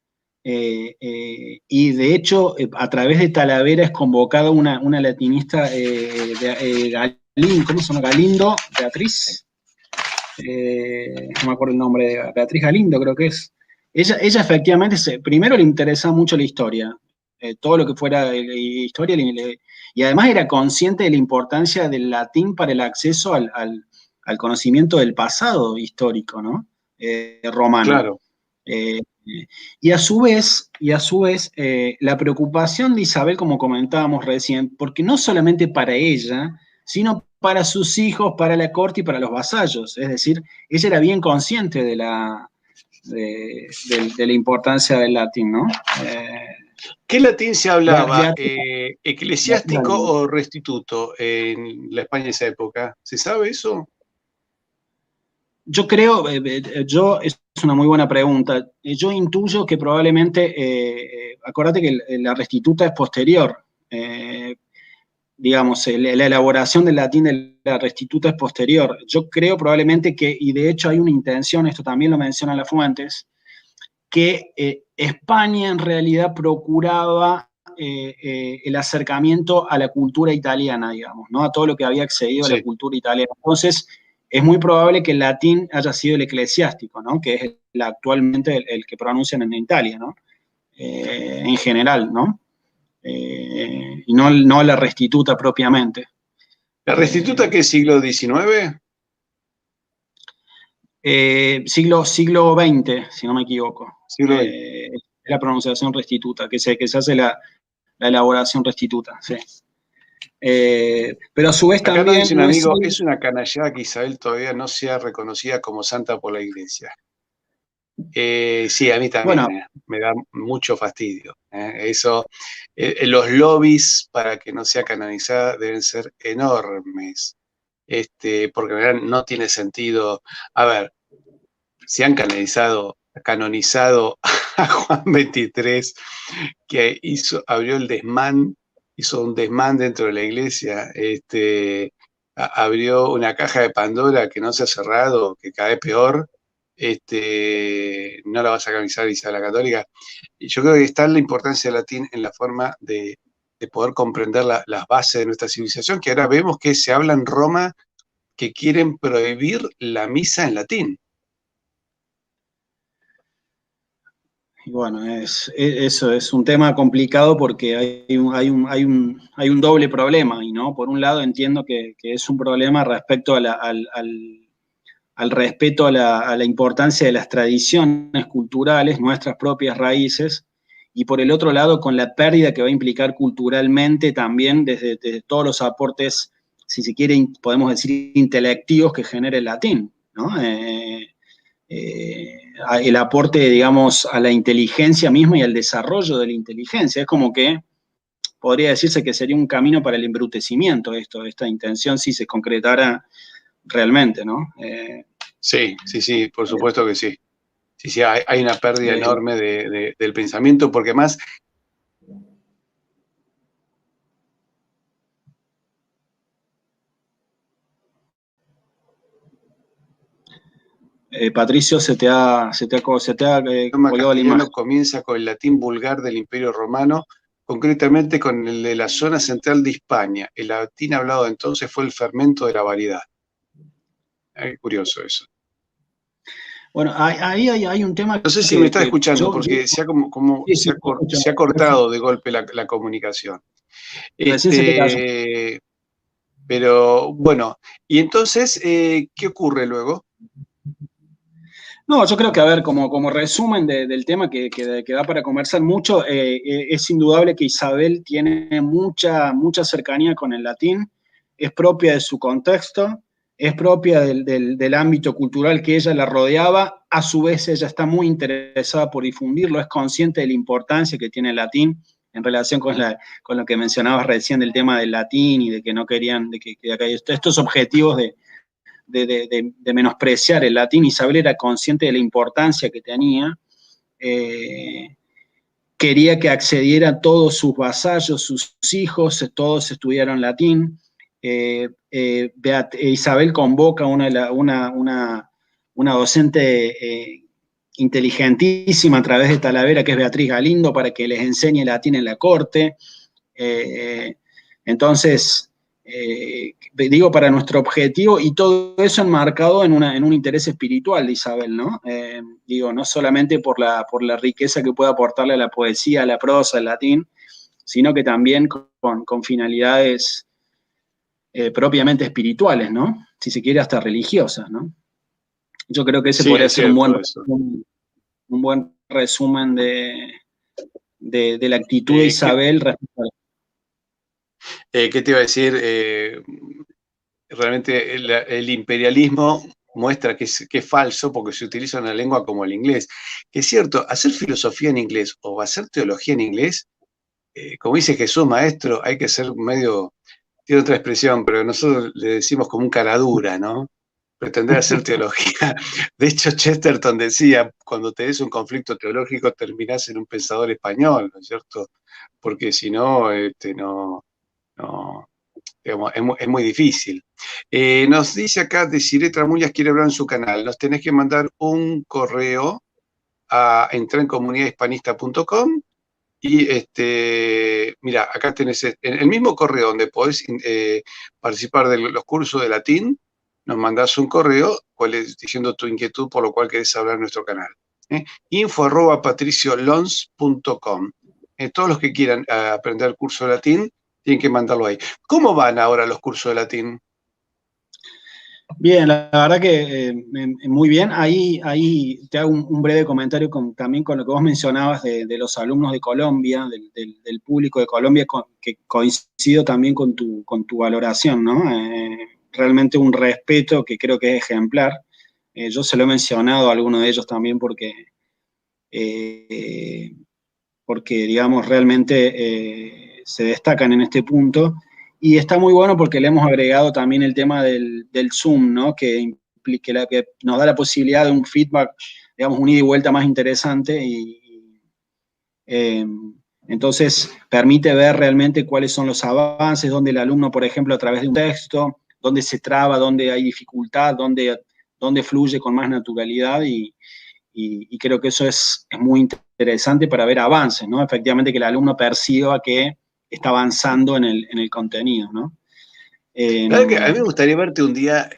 Speaker 2: y de hecho a través de Talavera es convocada una latinista, ¿cómo se llama? Galindo, Beatriz, no me acuerdo el nombre de Beatriz Galindo, creo que es. Ella efectivamente, primero le interesaba mucho la historia, todo lo que fuera historia, y además era consciente de la importancia del latín para el acceso al conocimiento del pasado histórico, ¿no? Romano.
Speaker 1: Claro.
Speaker 2: Y a su vez, la preocupación de Isabel, como comentábamos recién, porque no solamente para ella, sino para sus hijos, para la corte y para los vasallos. Es decir, ella era bien consciente de la importancia del latín, ¿no?
Speaker 1: ¿Qué latín se hablaba? ¿Eclesiástico o restituto en la España de esa época? ¿Se sabe eso?
Speaker 2: Yo creo, es una muy buena pregunta. Yo intuyo que probablemente, acordate que la restituta es posterior. digamos, la elaboración del latín de la Restituta es posterior. Yo creo probablemente que, y de hecho hay una intención, esto también lo mencionan las fuentes, que España en realidad procuraba el acercamiento a la cultura italiana, digamos, ¿no? A todo lo que había accedido a la
Speaker 1: Sí.
Speaker 2: cultura italiana. Entonces, es muy probable que el latín haya sido el eclesiástico, ¿no? Que es actualmente el que pronuncian en Italia, ¿no? En general, ¿no? Y no la Restituta propiamente.
Speaker 1: ¿La Restituta qué siglo XIX?
Speaker 2: Siglo XX, si no me equivoco.
Speaker 1: Siglo XX.
Speaker 2: Es la pronunciación Restituta, que se hace la elaboración Restituta, sí. Pero a su vez
Speaker 1: Acá nos
Speaker 2: también
Speaker 1: dice un
Speaker 2: no es...
Speaker 1: amigo, es una canallada que Isabel todavía no sea reconocida como santa por la iglesia. Sí, a mí
Speaker 2: Bueno,
Speaker 1: también, me da mucho fastidio. Eso, los lobbies para que no sea canonizada deben ser enormes, porque en realidad no tiene sentido. A ver, si han canonizado a Juan XXIII, que abrió el desmán, hizo un desmán dentro de la iglesia, abrió una caja de Pandora que no se ha cerrado, que cada vez peor, no la vas a canonizar Isabel la Católica. Y yo creo que está la importancia del latín en la forma de poder comprender las bases de nuestra civilización, que ahora vemos que se habla en Roma que quieren prohibir la misa en latín.
Speaker 2: y bueno, eso es un tema complicado porque hay un doble problema, y no, por un lado entiendo que es un problema respecto al respeto a la importancia de las tradiciones culturales, nuestras propias raíces, y por el otro lado con la pérdida que va a implicar culturalmente también desde todos los aportes, si se quiere, podemos decir, intelectivos que genera el latín, ¿no? El aporte, digamos, a la inteligencia misma y al desarrollo de la inteligencia. Es como que podría decirse que sería un camino para el embrutecimiento esta intención si se concretara realmente, ¿no?
Speaker 1: Sí, por supuesto que sí. Sí, hay una pérdida
Speaker 2: Eh,
Speaker 1: enorme del pensamiento, porque más...
Speaker 2: Patricio, se te ha
Speaker 1: El idioma
Speaker 2: colgado la
Speaker 1: castellano
Speaker 2: imagen.
Speaker 1: comienza con el latín vulgar del Imperio Romano, concretamente con el de la zona central de Hispania. El latín hablado entonces fue el fermento de la variedad. Curioso eso.
Speaker 2: Bueno, ahí hay un tema
Speaker 1: No sé si me está
Speaker 2: que
Speaker 1: escuchando,
Speaker 2: yo
Speaker 1: porque
Speaker 2: sí, sí, te escucho.
Speaker 1: se ha cortado de golpe la comunicación.
Speaker 2: Recién se te cayó.
Speaker 1: Pero bueno, y entonces, ¿qué ocurre luego?
Speaker 2: No, yo creo que, a ver, como resumen del tema que da para conversar mucho, es indudable que Isabel tiene mucha cercanía con el latín, es propia de su contexto, es propia del ámbito cultural que ella la rodeaba, a su vez ella está muy interesada por difundirlo, es consciente de la importancia que tiene el latín en relación con lo que mencionabas recién del tema del latín y de que no querían, de que estos objetivos de menospreciar el latín. Isabel era consciente de la importancia que tenía, quería que accediera todos sus vasallos, sus hijos, todos estudiaron latín. Isabel convoca una docente inteligentísima a través de Talavera, que es Beatriz Galindo, para que les enseñe latín en la corte. Entonces, digo, para nuestro objetivo, y todo eso enmarcado en un interés espiritual de Isabel, ¿no? Digo, no solamente por la riqueza que puede aportarle a la poesía, a la prosa, al latín, sino que también con finalidades propiamente espirituales, ¿no? Si se quiere, hasta religiosas, ¿no? Yo creo que ese
Speaker 1: Sí,
Speaker 2: podría
Speaker 1: es
Speaker 2: ser un
Speaker 1: cierto eso.
Speaker 2: buen resumen de la actitud de
Speaker 1: Eh, ¿qué,
Speaker 2: Isabel respecto a...
Speaker 1: ¿Qué te iba a decir? Realmente el imperialismo muestra que es falso porque se utiliza una lengua como el inglés. Que es cierto, hacer filosofía en inglés o hacer teología en inglés, como dice Jesús Maestro, hay que ser medio, tiene otra expresión, pero nosotros le decimos como un cara dura, ¿no? Pretender hacer teología. De hecho, Chesterton decía, cuando tenés un conflicto teológico terminás en un pensador español, ¿no es cierto? Porque si no, no, digamos, es muy difícil. Nos dice acá Desiree Tramullas quiere hablar en su canal. Nos tenés que mandar un correo a entraencomunidadhispanista.com y mira, acá tenés el mismo correo donde podés participar de los cursos de latín, nos mandás un correo diciendo tu inquietud por lo cual querés hablar en nuestro canal. info@patriciolons.com. Todos los que quieran aprender el curso de latín tienen que mandarlo ahí. ¿Cómo van ahora los cursos de latín?
Speaker 2: Bien, la verdad que muy bien. Ahí te hago un breve comentario también con lo que vos mencionabas de los alumnos de Colombia, del público de Colombia, que coincido también con tu valoración, ¿no? Realmente un respeto que creo que es ejemplar. Yo se lo he mencionado a algunos de ellos también porque digamos, realmente se destacan en este punto. Y está muy bueno porque le hemos agregado también el tema del Zoom, ¿no? Que nos da la posibilidad de un feedback, digamos, un ida y vuelta más interesante eh, entonces permite ver realmente cuáles son los avances, donde el alumno, por ejemplo, a través de un texto, dónde se traba, dónde hay dificultad, dónde fluye con más naturalidad y creo que eso es muy interesante para ver avances, ¿no? Efectivamente que el alumno perciba que está avanzando en el contenido, ¿no?
Speaker 1: Claro que a mí me gustaría verte un día,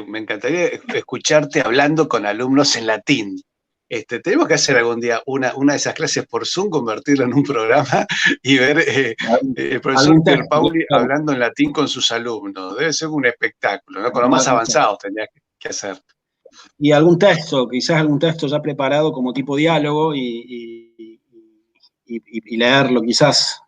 Speaker 1: me encantaría escucharte hablando con alumnos en latín. Tenemos que hacer algún día una de esas clases por Zoom, convertirlo en un programa y ver el profesor Pierpaoli hablando en latín con sus alumnos. Debe ser un espectáculo, ¿no? Con los más avanzados tendrías que hacer.
Speaker 2: Y quizás algún texto ya preparado como tipo diálogo y leerlo quizás,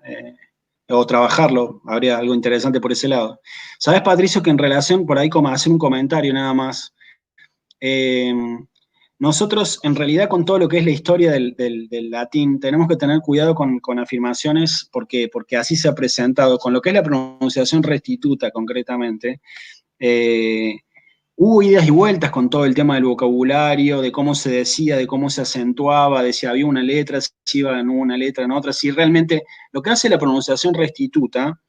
Speaker 2: o trabajarlo, habría algo interesante por ese lado. ¿Sabes, Patricio, que en relación, por ahí como hacer un comentario nada más, nosotros en realidad con todo lo que es la historia del latín tenemos que tener cuidado con afirmaciones porque así se ha presentado, con lo que es la pronunciación restituta concretamente, hubo idas y vueltas con todo el tema del vocabulario, de cómo se decía, de cómo se acentuaba, de si había una letra, si iba en una letra, en otra, si realmente lo que hace la pronunciación restituta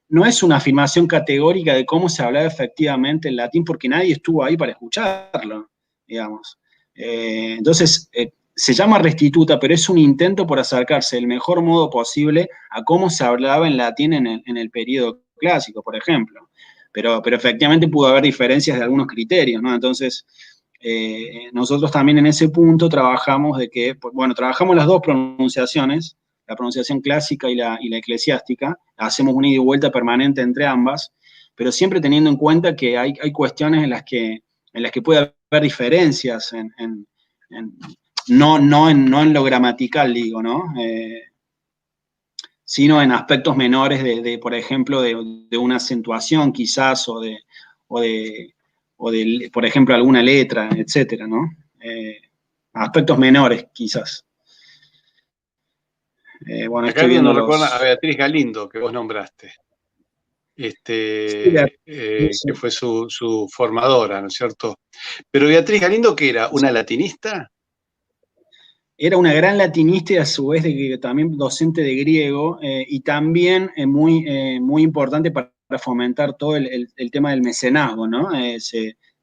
Speaker 2: no es una afirmación categórica de cómo se hablaba efectivamente el latín, porque nadie estuvo ahí para escucharlo, digamos. Entonces, se llama restituta, pero es un intento por acercarse del mejor modo posible a cómo se hablaba en latín en el periodo clásico, por ejemplo. Pero efectivamente pudo haber diferencias de algunos criterios, ¿no? Entonces, nosotros también en ese punto trabajamos trabajamos las dos pronunciaciones, la pronunciación clásica y la eclesiástica, hacemos una ida y vuelta permanente entre ambas, pero siempre teniendo en cuenta que hay cuestiones en las que puede haber diferencias, no en lo gramatical, digo, ¿no? Sino en aspectos menores por ejemplo, de una acentuación quizás, o de, por ejemplo, alguna letra, etcétera, ¿no? Aspectos menores, quizás.
Speaker 1: Acá alguien nos recuerda a Beatriz Galindo, que vos nombraste, que fue su formadora, ¿no es cierto? Pero Beatriz Galindo, ¿qué era? ¿Una latinista?
Speaker 2: Era una gran latinista y a su vez también docente de griego, y también muy importante para fomentar todo el tema del mecenazgo, ¿no?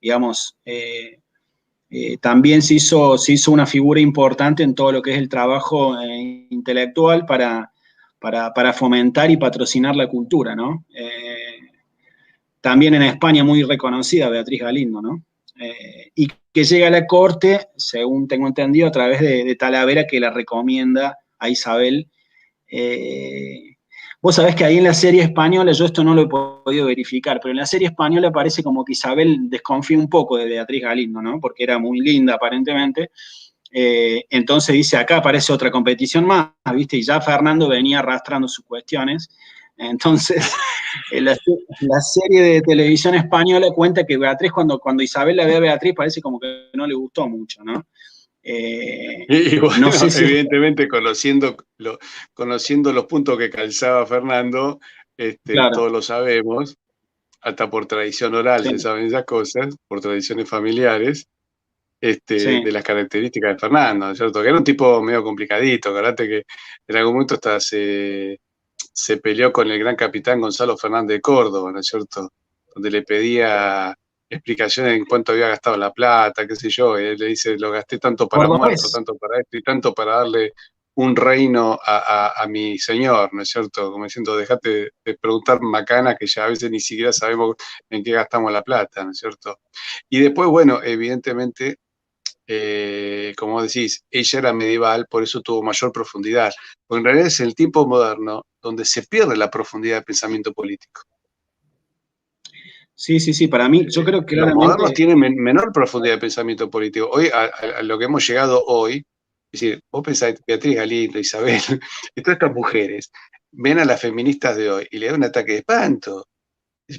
Speaker 2: Digamos, también se hizo una figura importante en todo lo que es el trabajo intelectual para fomentar y patrocinar la cultura, ¿no? También en España muy reconocida Beatriz Galindo, ¿no? Y que llega a la corte, según tengo entendido, a través de Talavera, que la recomienda a Isabel. Vos sabés que ahí en la serie española, yo esto no lo he podido verificar, pero en la serie española parece como que Isabel desconfía un poco de Beatriz Galindo, ¿no? Porque era muy linda aparentemente. Entonces dice, acá aparece otra competición más, ¿viste? Y ya Fernando venía arrastrando sus cuestiones. Entonces, la serie de televisión española cuenta que Beatriz, cuando Isabel la ve a Beatriz, parece como que no le gustó mucho, ¿no?
Speaker 1: Y bueno, no sé si evidentemente conociendo los puntos que calzaba Fernando, claro, todos lo sabemos, hasta por tradición oral se saben esas cosas, por tradiciones familiares, de las características de Fernando, ¿no es cierto? Que era un tipo medio complicadito, acordate que en algún momento hasta se se peleó con el gran capitán Gonzalo Fernández de Córdoba, ¿no es cierto? Donde le pedía explicaciones en cuánto había gastado la plata, qué sé yo, y él le dice, lo gasté tanto para muerto,
Speaker 2: Cordobés.
Speaker 1: tanto para esto y tanto para darle un reino a mi señor, ¿no es cierto? Como diciendo, dejate de preguntar macana que ya a veces ni siquiera sabemos en qué gastamos la plata, ¿no es cierto? Y después, bueno, evidentemente, como decís, ella era medieval, por eso tuvo mayor profundidad, porque en realidad es el tiempo moderno donde se pierde la profundidad del pensamiento político.
Speaker 2: Sí, sí, sí, para mí, yo creo
Speaker 1: Los modernos
Speaker 2: claramente,
Speaker 1: tienen menor profundidad de pensamiento político. Hoy, a lo que hemos llegado hoy, es decir, vos pensás, Beatriz Galindo, Isabel, y todas estas mujeres ven a las feministas de hoy y le dan un ataque de espanto.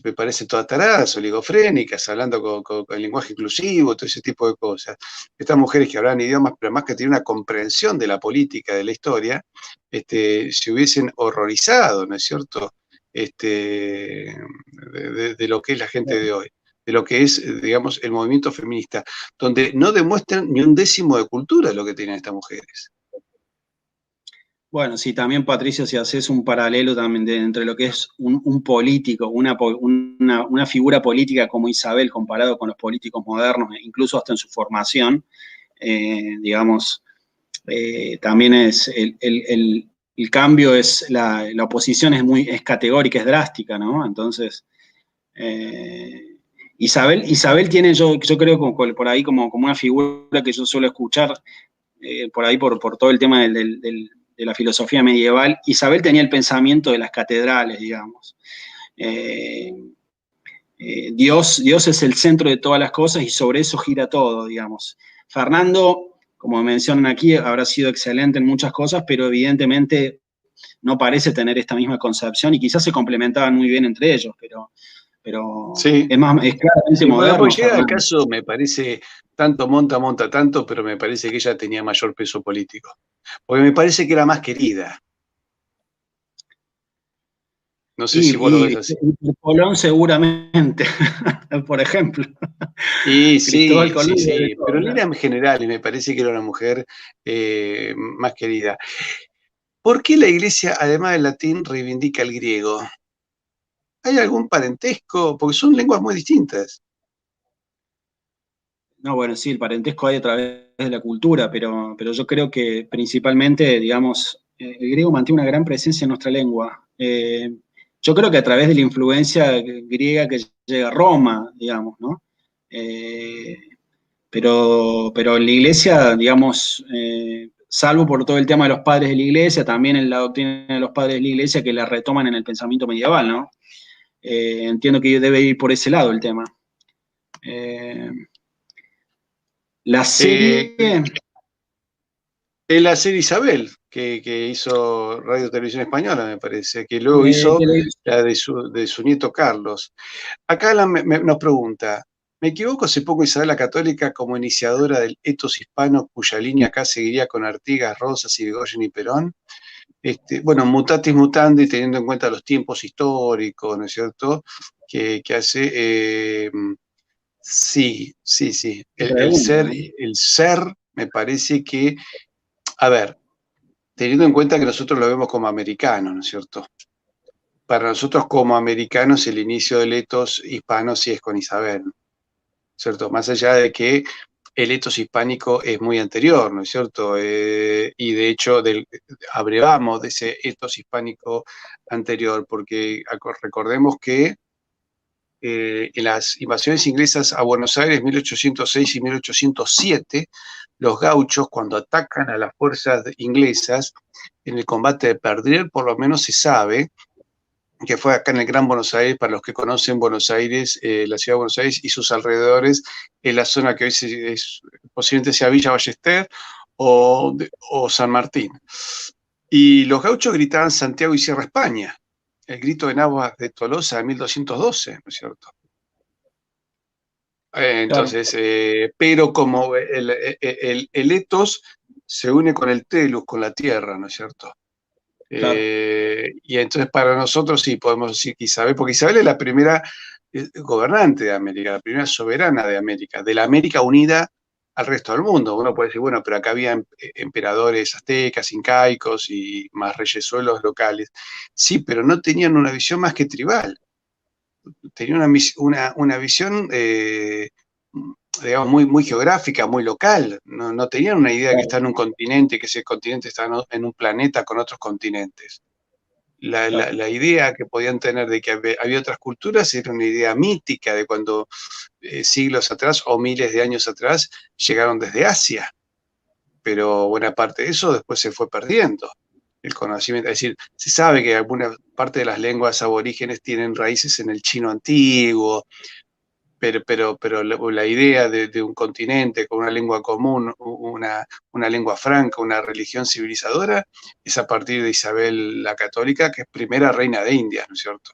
Speaker 1: Me parecen todas taradas, oligofrénicas, hablando con el lenguaje inclusivo, todo ese tipo de cosas. Estas mujeres que hablan idiomas, pero más que tienen una comprensión de la política, de la historia, se hubiesen horrorizado, ¿no es cierto? De lo que es la gente de hoy, de lo que es, digamos, el movimiento feminista, donde no demuestran ni un décimo de cultura de lo que tienen estas mujeres.
Speaker 2: bueno, sí, también Patricio, si haces un paralelo también entre lo que es un político, una figura política como Isabel comparado con los políticos modernos, incluso hasta en su formación, digamos, también es el cambio es, la oposición es categórica, es drástica, ¿no? Entonces, Isabel tiene, yo creo, por ahí como una figura que yo suelo escuchar, por ahí por todo el tema de la filosofía medieval. Isabel tenía el pensamiento de las catedrales, digamos. Eh, Dios es el centro de todas las cosas y sobre eso gira todo, digamos. Fernando, como mencionan aquí, habrá sido excelente en muchas cosas, pero evidentemente no parece tener esta misma concepción y quizás se complementaban muy bien entre ellos, pero
Speaker 1: Sí,
Speaker 2: es claramente
Speaker 1: sí, bueno,
Speaker 2: moderno,
Speaker 1: pues llega el
Speaker 2: Fernando.
Speaker 1: caso, me parece, tanto monta tanto, pero me parece que ella tenía mayor peso político. Porque me parece que era más querida. No sé si vos lo ves así.
Speaker 2: Y Colón seguramente, por ejemplo.
Speaker 1: Y
Speaker 2: Cristóbal
Speaker 1: sí, sí,
Speaker 2: Colón de
Speaker 1: sí, pero
Speaker 2: todo,
Speaker 1: en
Speaker 2: claro.
Speaker 1: líneas generales me parece que era una mujer más querida. ¿Por qué la iglesia, además del latín, reivindica el griego? ¿Hay algún parentesco? Porque son lenguas muy distintas.
Speaker 2: No, bueno, sí, el parentesco hay a través de la cultura, pero yo creo que principalmente, digamos, el griego mantiene una gran presencia en nuestra lengua. Yo creo que a través de la influencia griega que llega a Roma, digamos, ¿no? Eh, pero en la iglesia, digamos, salvo por todo el tema de los padres de la iglesia, también en la doctrina de los padres de la iglesia que la retoman en el pensamiento medieval, ¿no? Entiendo que debe ir por ese lado el tema. Eh, la
Speaker 1: Eh,
Speaker 2: serie,
Speaker 1: en la serie Isabel, que hizo Radio Televisión Española, me parece, que luego
Speaker 2: de
Speaker 1: hizo
Speaker 2: televisión.
Speaker 1: la de su nieto Carlos. Acá nos pregunta, ¿me equivoco? Hace poco Isabel la Católica como iniciadora del etos hispano, cuya línea acá seguiría con Artigas, Rosas, Irigoyen y Perón. Bueno, mutatis mutandi, teniendo en cuenta los tiempos históricos, ¿no es cierto? Que hace, sí, sí, sí.
Speaker 2: Pregunta, ¿no?
Speaker 1: El ser, me parece que, a ver, teniendo en cuenta que nosotros lo vemos como americanos, ¿no es cierto? Para nosotros como americanos el inicio del etos hispano sí es con Isabel, ¿no? ¿Cierto? Más allá de que el etos hispánico es muy anterior, ¿no es cierto? Y de hecho abrevamos de ese etos hispánico anterior, porque recordemos que en las invasiones inglesas a Buenos Aires 1806 y 1807, los gauchos cuando atacan a las fuerzas inglesas en el combate de Perdriel, por lo menos se sabe que fue acá en el Gran Buenos Aires, para los que conocen Buenos Aires, la ciudad de Buenos Aires y sus alrededores, en la zona que hoy posiblemente sea Villa Ballester o San Martín. Y los gauchos gritaban Santiago y Sierra España, el grito en aguas de Tolosa de 1212, ¿no es cierto?
Speaker 2: Claro,
Speaker 1: Pero como el etos se une con el telus, con la tierra, ¿no es cierto?
Speaker 2: claro.
Speaker 1: Y entonces para nosotros sí podemos decir que Isabel, porque Isabel es la primera gobernante de América, la primera soberana de América Unida al resto del mundo. Uno puede decir, bueno, pero acá había emperadores aztecas, incaicos y más reyesuelos locales. Sí, pero no tenían una visión más que tribal. Tenían una visión, digamos, muy geográfica, muy local. No tenían una idea que está en un continente, que ese continente está en un planeta con otros continentes. La idea que podían tener de que había otras culturas era una idea mítica de cuando siglos atrás o miles de años atrás llegaron desde Asia, pero buena parte de eso después se fue perdiendo. El conocimiento, es decir, se sabe que alguna parte de las lenguas aborígenes tienen raíces en el chino antiguo, pero la idea de un continente con una lengua común, una lengua franca, una religión civilizadora, es a partir de Isabel la Católica, que es primera reina de India, ¿no es cierto?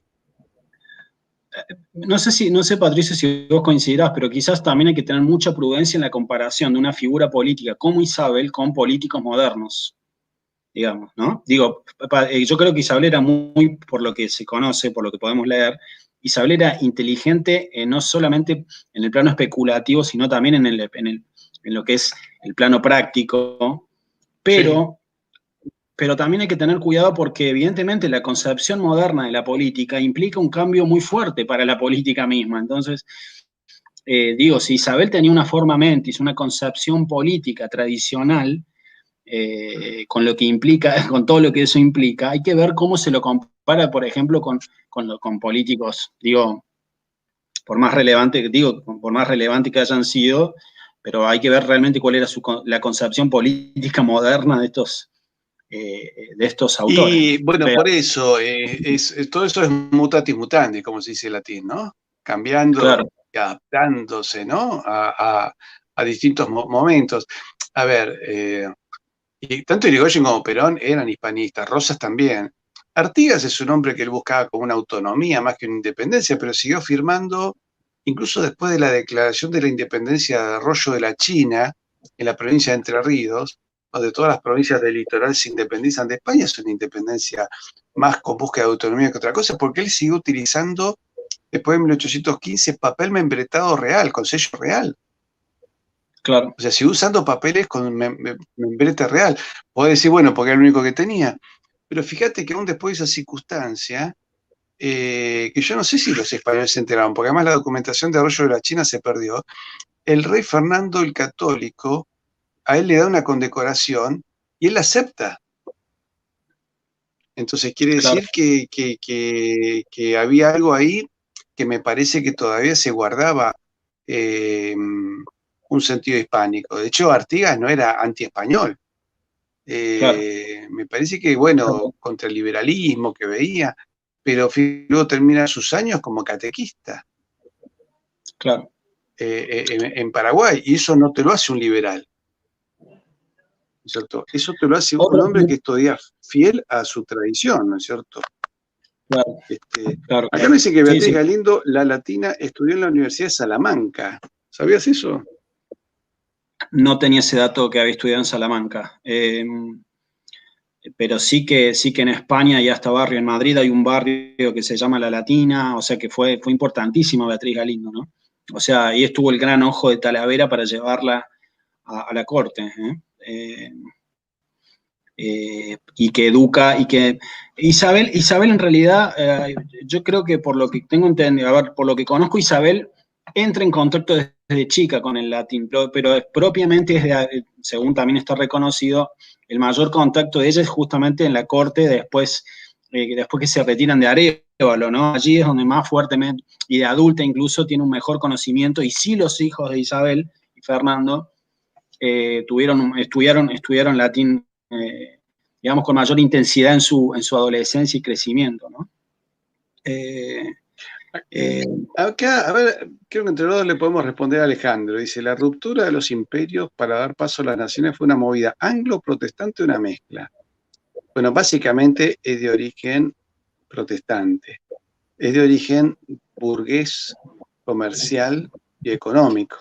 Speaker 2: No sé, Patricio, si vos coincidirás, pero quizás también hay que tener mucha prudencia en la comparación de una figura política como Isabel con políticos modernos, digamos, ¿no? Digo, yo creo que Isabel era muy, por lo que se conoce, por lo que podemos leer, Isabel era inteligente no solamente en el plano especulativo, sino también en lo que es el plano práctico, pero... Sí. Pero también hay que tener cuidado porque evidentemente la concepción moderna de la política implica un cambio muy fuerte para la política misma. Entonces, digo, si Isabel tenía una forma mentis, una concepción política tradicional, con lo que implica, con todo lo que eso implica, hay que ver cómo se lo compara, por ejemplo, con políticos, digo, por más relevante que hayan sido, pero hay que ver realmente cuál era la concepción política moderna de estos autores.
Speaker 1: Y bueno, por eso, todo eso es mutatis mutandis, como se dice en latín, ¿no? Cambiando, claro, y adaptándose, ¿no? A distintos momentos. A ver, y tanto Irigoyen como Perón eran hispanistas, Rosas también. Artigas es un hombre que él buscaba como una autonomía más que una independencia, pero siguió firmando, incluso después de la declaración de la independencia de Arroyo de la China, en la provincia de Entre Ríos, donde todas las provincias del litoral se independizan de España, es una independencia más con búsqueda de autonomía que otra cosa, porque él siguió utilizando, después de 1815, papel membretado real, con sello real.
Speaker 2: Claro.
Speaker 1: O sea, siguió usando papeles con membrete real. Podés decir, bueno, porque era el único que tenía. Pero fíjate que aún después de esa circunstancia, que yo no sé si los españoles se enteraron, porque además la documentación de Arroyo de la China se perdió, el rey Fernando el Católico, a él le da una condecoración y él la acepta. Entonces quiere decir que había algo ahí que me parece que todavía se guardaba un sentido hispánico. De hecho, Artigas no era anti-español. Me parece que, bueno, contra el liberalismo que veía, pero luego termina sus años como catequista.
Speaker 2: Claro.
Speaker 1: En Paraguay, y eso no te lo hace un liberal. ¿No es cierto? Eso te lo hace un hombre que es todavía fiel a su tradición, ¿no es cierto?
Speaker 2: Claro.
Speaker 1: Acá me dice que Beatriz Galindo, la latina, estudió en la Universidad de Salamanca. ¿Sabías eso?
Speaker 2: No tenía ese dato que había estudiado en Salamanca. Pero sí que en España y hasta barrio, en Madrid hay un barrio que se llama La Latina, o sea que fue importantísima Beatriz Galindo, ¿no? O sea, ahí estuvo el gran ojo de Talavera para llevarla a la corte, y que educa, y que Isabel en realidad, yo creo que por lo que tengo entendido, a ver, por lo que conozco, Isabel entra en contacto desde chica con el latín, pero propiamente, según también está reconocido, el mayor contacto de ella es justamente en la corte después que se retiran de Arévalo, ¿no? Allí es donde más fuertemente, y de adulta incluso, tiene un mejor conocimiento, y sí los hijos de Isabel y Fernando estudiaron latín, digamos, con mayor intensidad en su adolescencia y crecimiento, ¿no?
Speaker 1: Acá, a ver, creo que entre los dos le podemos responder a Alejandro. Dice, la ruptura de los imperios para dar paso a las naciones fue una movida anglo-protestante, una mezcla. Bueno, básicamente es de origen protestante. Es de origen burgués, comercial y económico.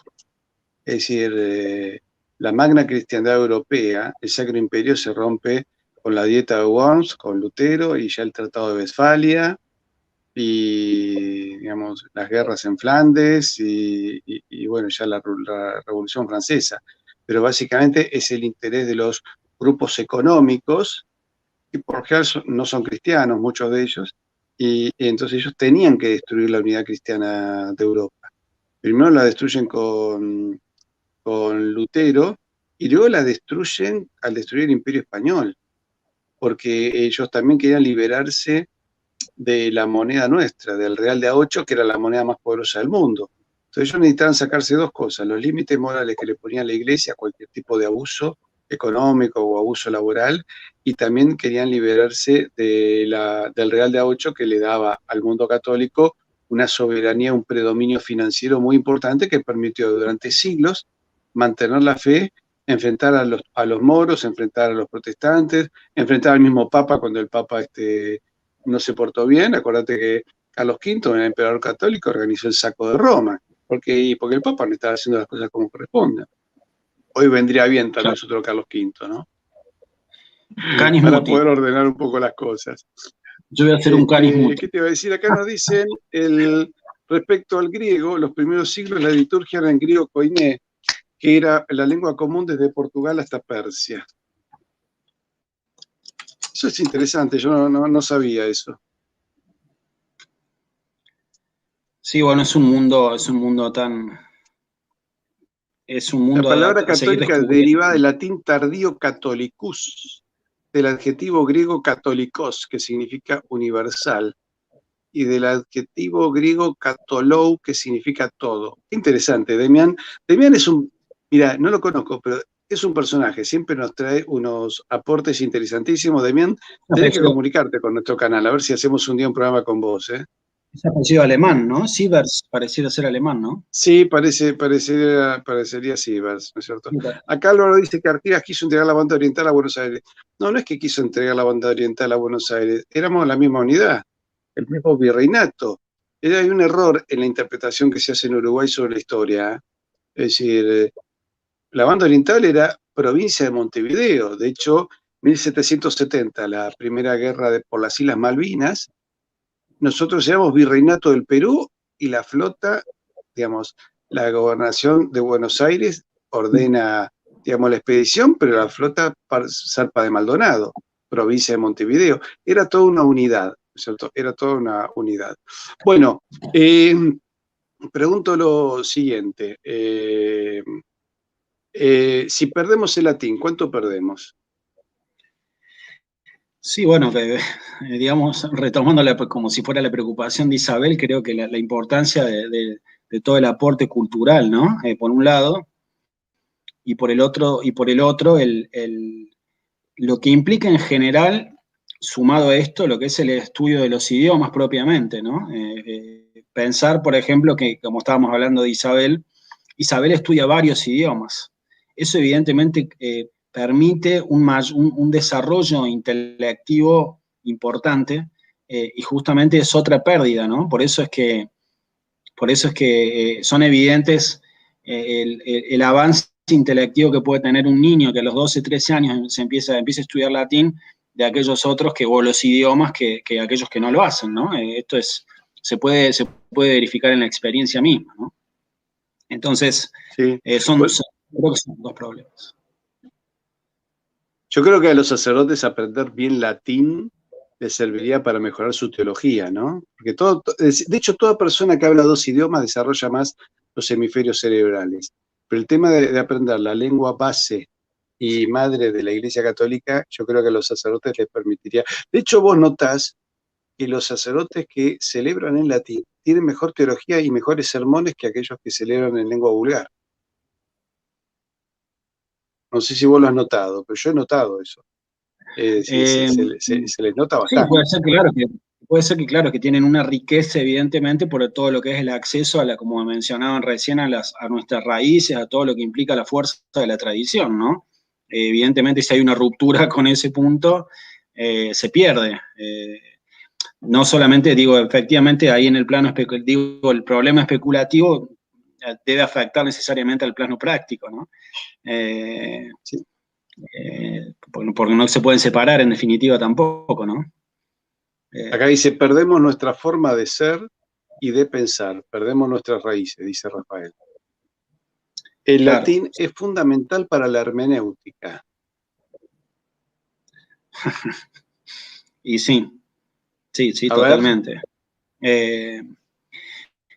Speaker 1: Es decir, la magna cristiandad europea, el Sacro Imperio se rompe con la Dieta de Worms, con Lutero y ya el Tratado de Westfalia, y digamos, las guerras en Flandes y bueno, ya la Revolución Francesa. Pero básicamente es el interés de los grupos económicos, que por lo general no son cristianos, muchos de ellos, y entonces ellos tenían que destruir la unidad cristiana de Europa. Primero la destruyen con Lutero, y luego la destruyen al destruir el Imperio Español, porque ellos también querían liberarse de la moneda nuestra, del Real de A8, que era la moneda más poderosa del mundo. Entonces ellos necesitaban sacarse dos cosas: los límites morales que le ponía la Iglesia a cualquier tipo de abuso económico o abuso laboral, y también querían liberarse del Real de A8, que le daba al mundo católico una soberanía, un predominio financiero muy importante que permitió durante siglos mantener la fe, enfrentar a los moros, enfrentar a los protestantes, enfrentar al mismo Papa cuando el Papa no se portó bien. Acuérdate que Carlos V, el emperador católico, organizó el saco de Roma, porque el Papa no estaba haciendo las cosas como corresponden. Hoy vendría bien tal vez otro Carlos V, ¿no?
Speaker 2: Canis
Speaker 1: Para
Speaker 2: muti.
Speaker 1: poder ordenar un poco las cosas.
Speaker 2: Yo voy a hacer un canis muti.
Speaker 1: ¿Qué te iba a decir? Acá nos dicen, respecto al griego, los primeros siglos la liturgia era en griego koiné, que era la lengua común desde Portugal hasta Persia. Eso es interesante, yo no sabía eso.
Speaker 2: Sí, bueno, es un mundo tan... Es un mundo
Speaker 1: La palabra
Speaker 2: a seguir
Speaker 1: católica
Speaker 2: descubriendo.
Speaker 1: deriva del latín tardío catholicus, del adjetivo griego católicos, que significa universal, y del adjetivo griego katolou, que significa todo. Interesante, Demián. Demián es mira, no lo conozco, pero es un personaje, siempre nos trae unos aportes interesantísimos. Demián, tenés que comunicarte con nuestro canal, a ver si hacemos un día un programa con vos, ¿eh?
Speaker 2: Es apellido alemán, ¿no? Sievers pareciera ser alemán, ¿no?
Speaker 1: Sí, parecería Sievers, ¿no es cierto? Acá Álvaro dice que Artigas quiso entregar la banda oriental a Buenos Aires. No es que quiso entregar la banda oriental a Buenos Aires, éramos la misma unidad, el mismo virreinato. Hay un error en la interpretación que se hace en Uruguay sobre la historia. Es decir, la banda oriental era provincia de Montevideo. De hecho, 1770, la primera guerra por las Islas Malvinas, nosotros éramos virreinato del Perú, y la flota, digamos, la gobernación de Buenos Aires ordena, digamos, la expedición, pero la flota zarpa de Maldonado, provincia de Montevideo. Era toda una unidad, ¿cierto? Era toda una unidad. Bueno, pregunto lo siguiente. Si perdemos el latín, ¿cuánto perdemos?
Speaker 2: Sí, bueno, digamos, retomándola como si fuera la preocupación de Isabel, creo que la importancia de todo el aporte cultural, ¿no? Por un lado, y por el otro, lo que implica en general, sumado a esto, lo que es el estudio de los idiomas propiamente, ¿no? Pensar, por ejemplo, que como estábamos hablando de Isabel, Isabel estudia varios idiomas. Eso evidentemente permite un desarrollo intelectivo importante, y justamente es otra pérdida, ¿no? Por eso es que son evidentes el avance intelectivo que puede tener un niño que a los 12, 13 años empieza a estudiar latín, de aquellos otros o los idiomas que aquellos que no lo hacen, ¿no? Esto se puede verificar en la experiencia misma, ¿no? Entonces,
Speaker 1: sí.
Speaker 2: creo que son dos problemas.
Speaker 1: Yo creo que a los sacerdotes aprender bien latín les serviría para mejorar su teología, ¿no? Porque de hecho, toda persona que habla dos idiomas desarrolla más los hemisferios cerebrales. Pero el tema de aprender la lengua base y madre de la Iglesia Católica, yo creo que a los sacerdotes les permitiría. De hecho, vos notás que los sacerdotes que celebran en latín tienen mejor teología y mejores sermones que aquellos que celebran en lengua vulgar. No sé si vos lo has notado, pero yo he notado eso. Se les nota bastante.
Speaker 2: Sí, puede ser que, claro, que tienen una riqueza, evidentemente, por todo lo que es el acceso como mencionaban recién, a nuestras raíces, a todo lo que implica la fuerza de la tradición, ¿no? Evidentemente, si hay una ruptura con ese punto, se pierde. No solamente, digo, efectivamente, ahí en el plano el problema especulativo debe afectar necesariamente al plano práctico, ¿no?
Speaker 1: Sí.
Speaker 2: Porque no se pueden separar en definitiva tampoco, ¿no?
Speaker 1: Acá dice, perdemos nuestra forma de ser y de pensar, perdemos nuestras raíces, dice Rafael. El
Speaker 2: Claro.
Speaker 1: latín es fundamental para la hermenéutica.
Speaker 2: Y sí,
Speaker 1: A
Speaker 2: totalmente.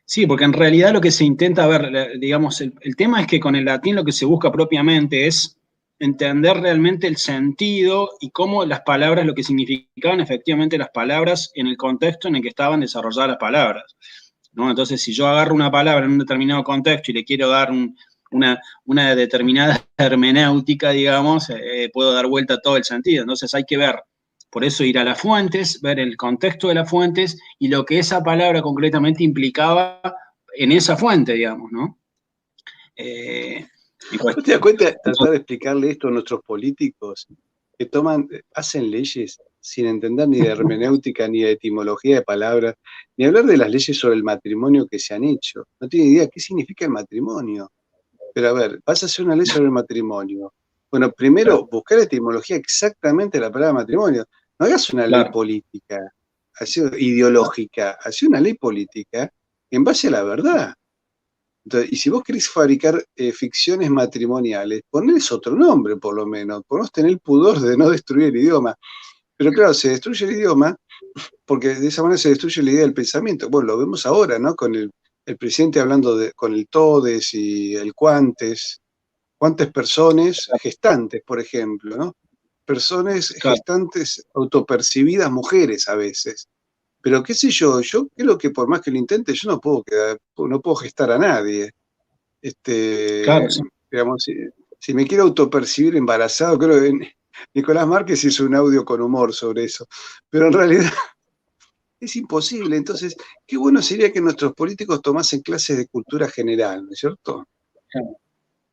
Speaker 2: Sí, porque en realidad lo que se intenta ver, digamos, el tema es que con el latín lo que se busca propiamente es entender realmente el sentido y cómo las palabras, lo que significaban efectivamente las palabras en el contexto en el que estaban desarrolladas las palabras, ¿no? Entonces, si yo agarro una palabra en un determinado contexto y le quiero dar una determinada hermenéutica, digamos, puedo dar vuelta a todo el sentido. Entonces hay que ver, por eso ir a las fuentes, ver el contexto de las fuentes y lo que esa palabra concretamente implicaba en esa fuente, digamos, ¿no?
Speaker 1: ¿No te das cuenta de tratar de explicarle esto a nuestros políticos que hacen leyes sin entender ni de hermenéutica ni de etimología de palabras, ni hablar de las leyes sobre el matrimonio que se han hecho? No tienen idea qué significa el matrimonio. Pero a ver, vas a hacer una ley sobre el matrimonio. Bueno, primero, buscar la etimología exactamente de la palabra matrimonio. No hagas una ley política, ideológica, haz una ley política en base a la verdad. Entonces, y si vos querés fabricar ficciones matrimoniales, ponles otro nombre por lo menos, por no tener el pudor de no destruir el idioma. Pero claro, se destruye el idioma porque de esa manera se destruye la idea del pensamiento. Bueno, lo vemos ahora, ¿no? Con el presidente hablando con el todes y el cuantes personas gestantes, por ejemplo, ¿no? Personas gestantes autopercibidas mujeres a veces. Pero qué sé yo creo que por más que lo intente, yo no puedo gestar a nadie.
Speaker 2: Claro, sí.
Speaker 1: Digamos, si me quiero autopercibir embarazado, creo que Nicolás Márquez hizo un audio con humor sobre eso. Pero en realidad es imposible. Entonces, qué bueno sería que nuestros políticos tomasen clases de cultura general, ¿no es cierto?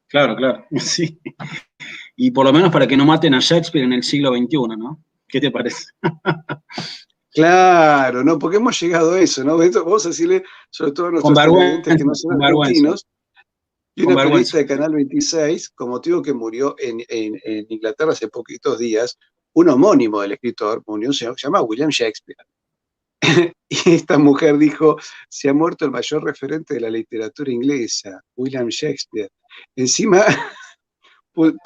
Speaker 2: Claro, sí. Y por lo menos para que no maten a Shakespeare en el siglo XXI, ¿no? ¿Qué te parece?
Speaker 1: Claro, no, porque hemos llegado a eso, ¿no? Vamos a decirle, sobre todo a nuestros televidentes que no son argentinos, y una periodista de Canal 26, como te digo, que murió en Inglaterra hace poquitos días, un homónimo del escritor, murió un señor que se llama William Shakespeare. Y esta mujer dijo, se ha muerto el mayor referente de la literatura inglesa, William Shakespeare. Encima,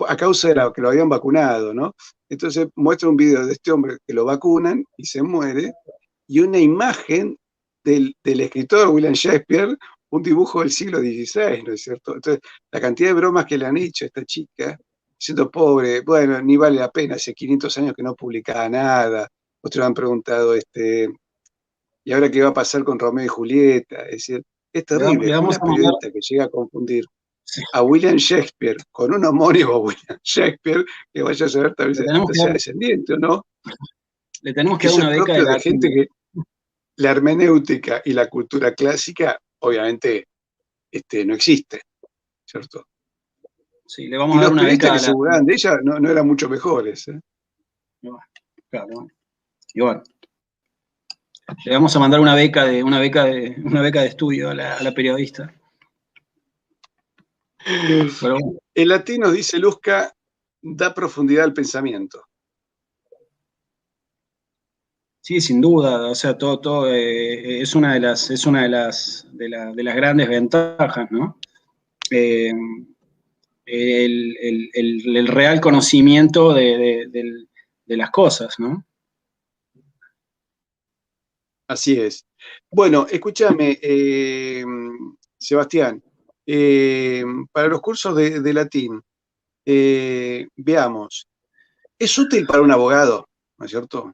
Speaker 1: a causa de que lo habían vacunado, ¿no? Entonces muestra un video de este hombre que lo vacunan y se muere, y una imagen del escritor William Shakespeare, un dibujo del siglo XVI, ¿no es cierto? Entonces, la cantidad de bromas que le han hecho a esta chica, siendo pobre, bueno, ni vale la pena, hace 500 años que no publicaba nada. Otros han preguntado, ¿y ahora qué va a pasar con Romeo y Julieta? Es decir, es terrible que una periodista que llega a confundir a William Shakespeare con un homónimo a William Shakespeare, que vaya a saber tal vez sea descendiente o no.
Speaker 2: Le tenemos que dar una beca
Speaker 1: de gente que la hermenéutica y la cultura clásica, obviamente, no existe, ¿cierto?
Speaker 2: Sí, le vamos a dar una beca.
Speaker 1: Y los periodistas que se burlaban de ella no eran mucho mejores.
Speaker 2: Claro. Y bueno, le vamos a mandar una beca de estudio a la periodista.
Speaker 1: Pero, el latín, nos dice Luzca, da profundidad al pensamiento.
Speaker 2: Sí, sin duda, o sea, todo es una de las grandes ventajas, ¿no? El real conocimiento de las cosas, ¿no?
Speaker 1: Así es. Bueno, escúchame, Sebastián, para los cursos de latín, veamos, ¿es útil para un abogado, no es cierto?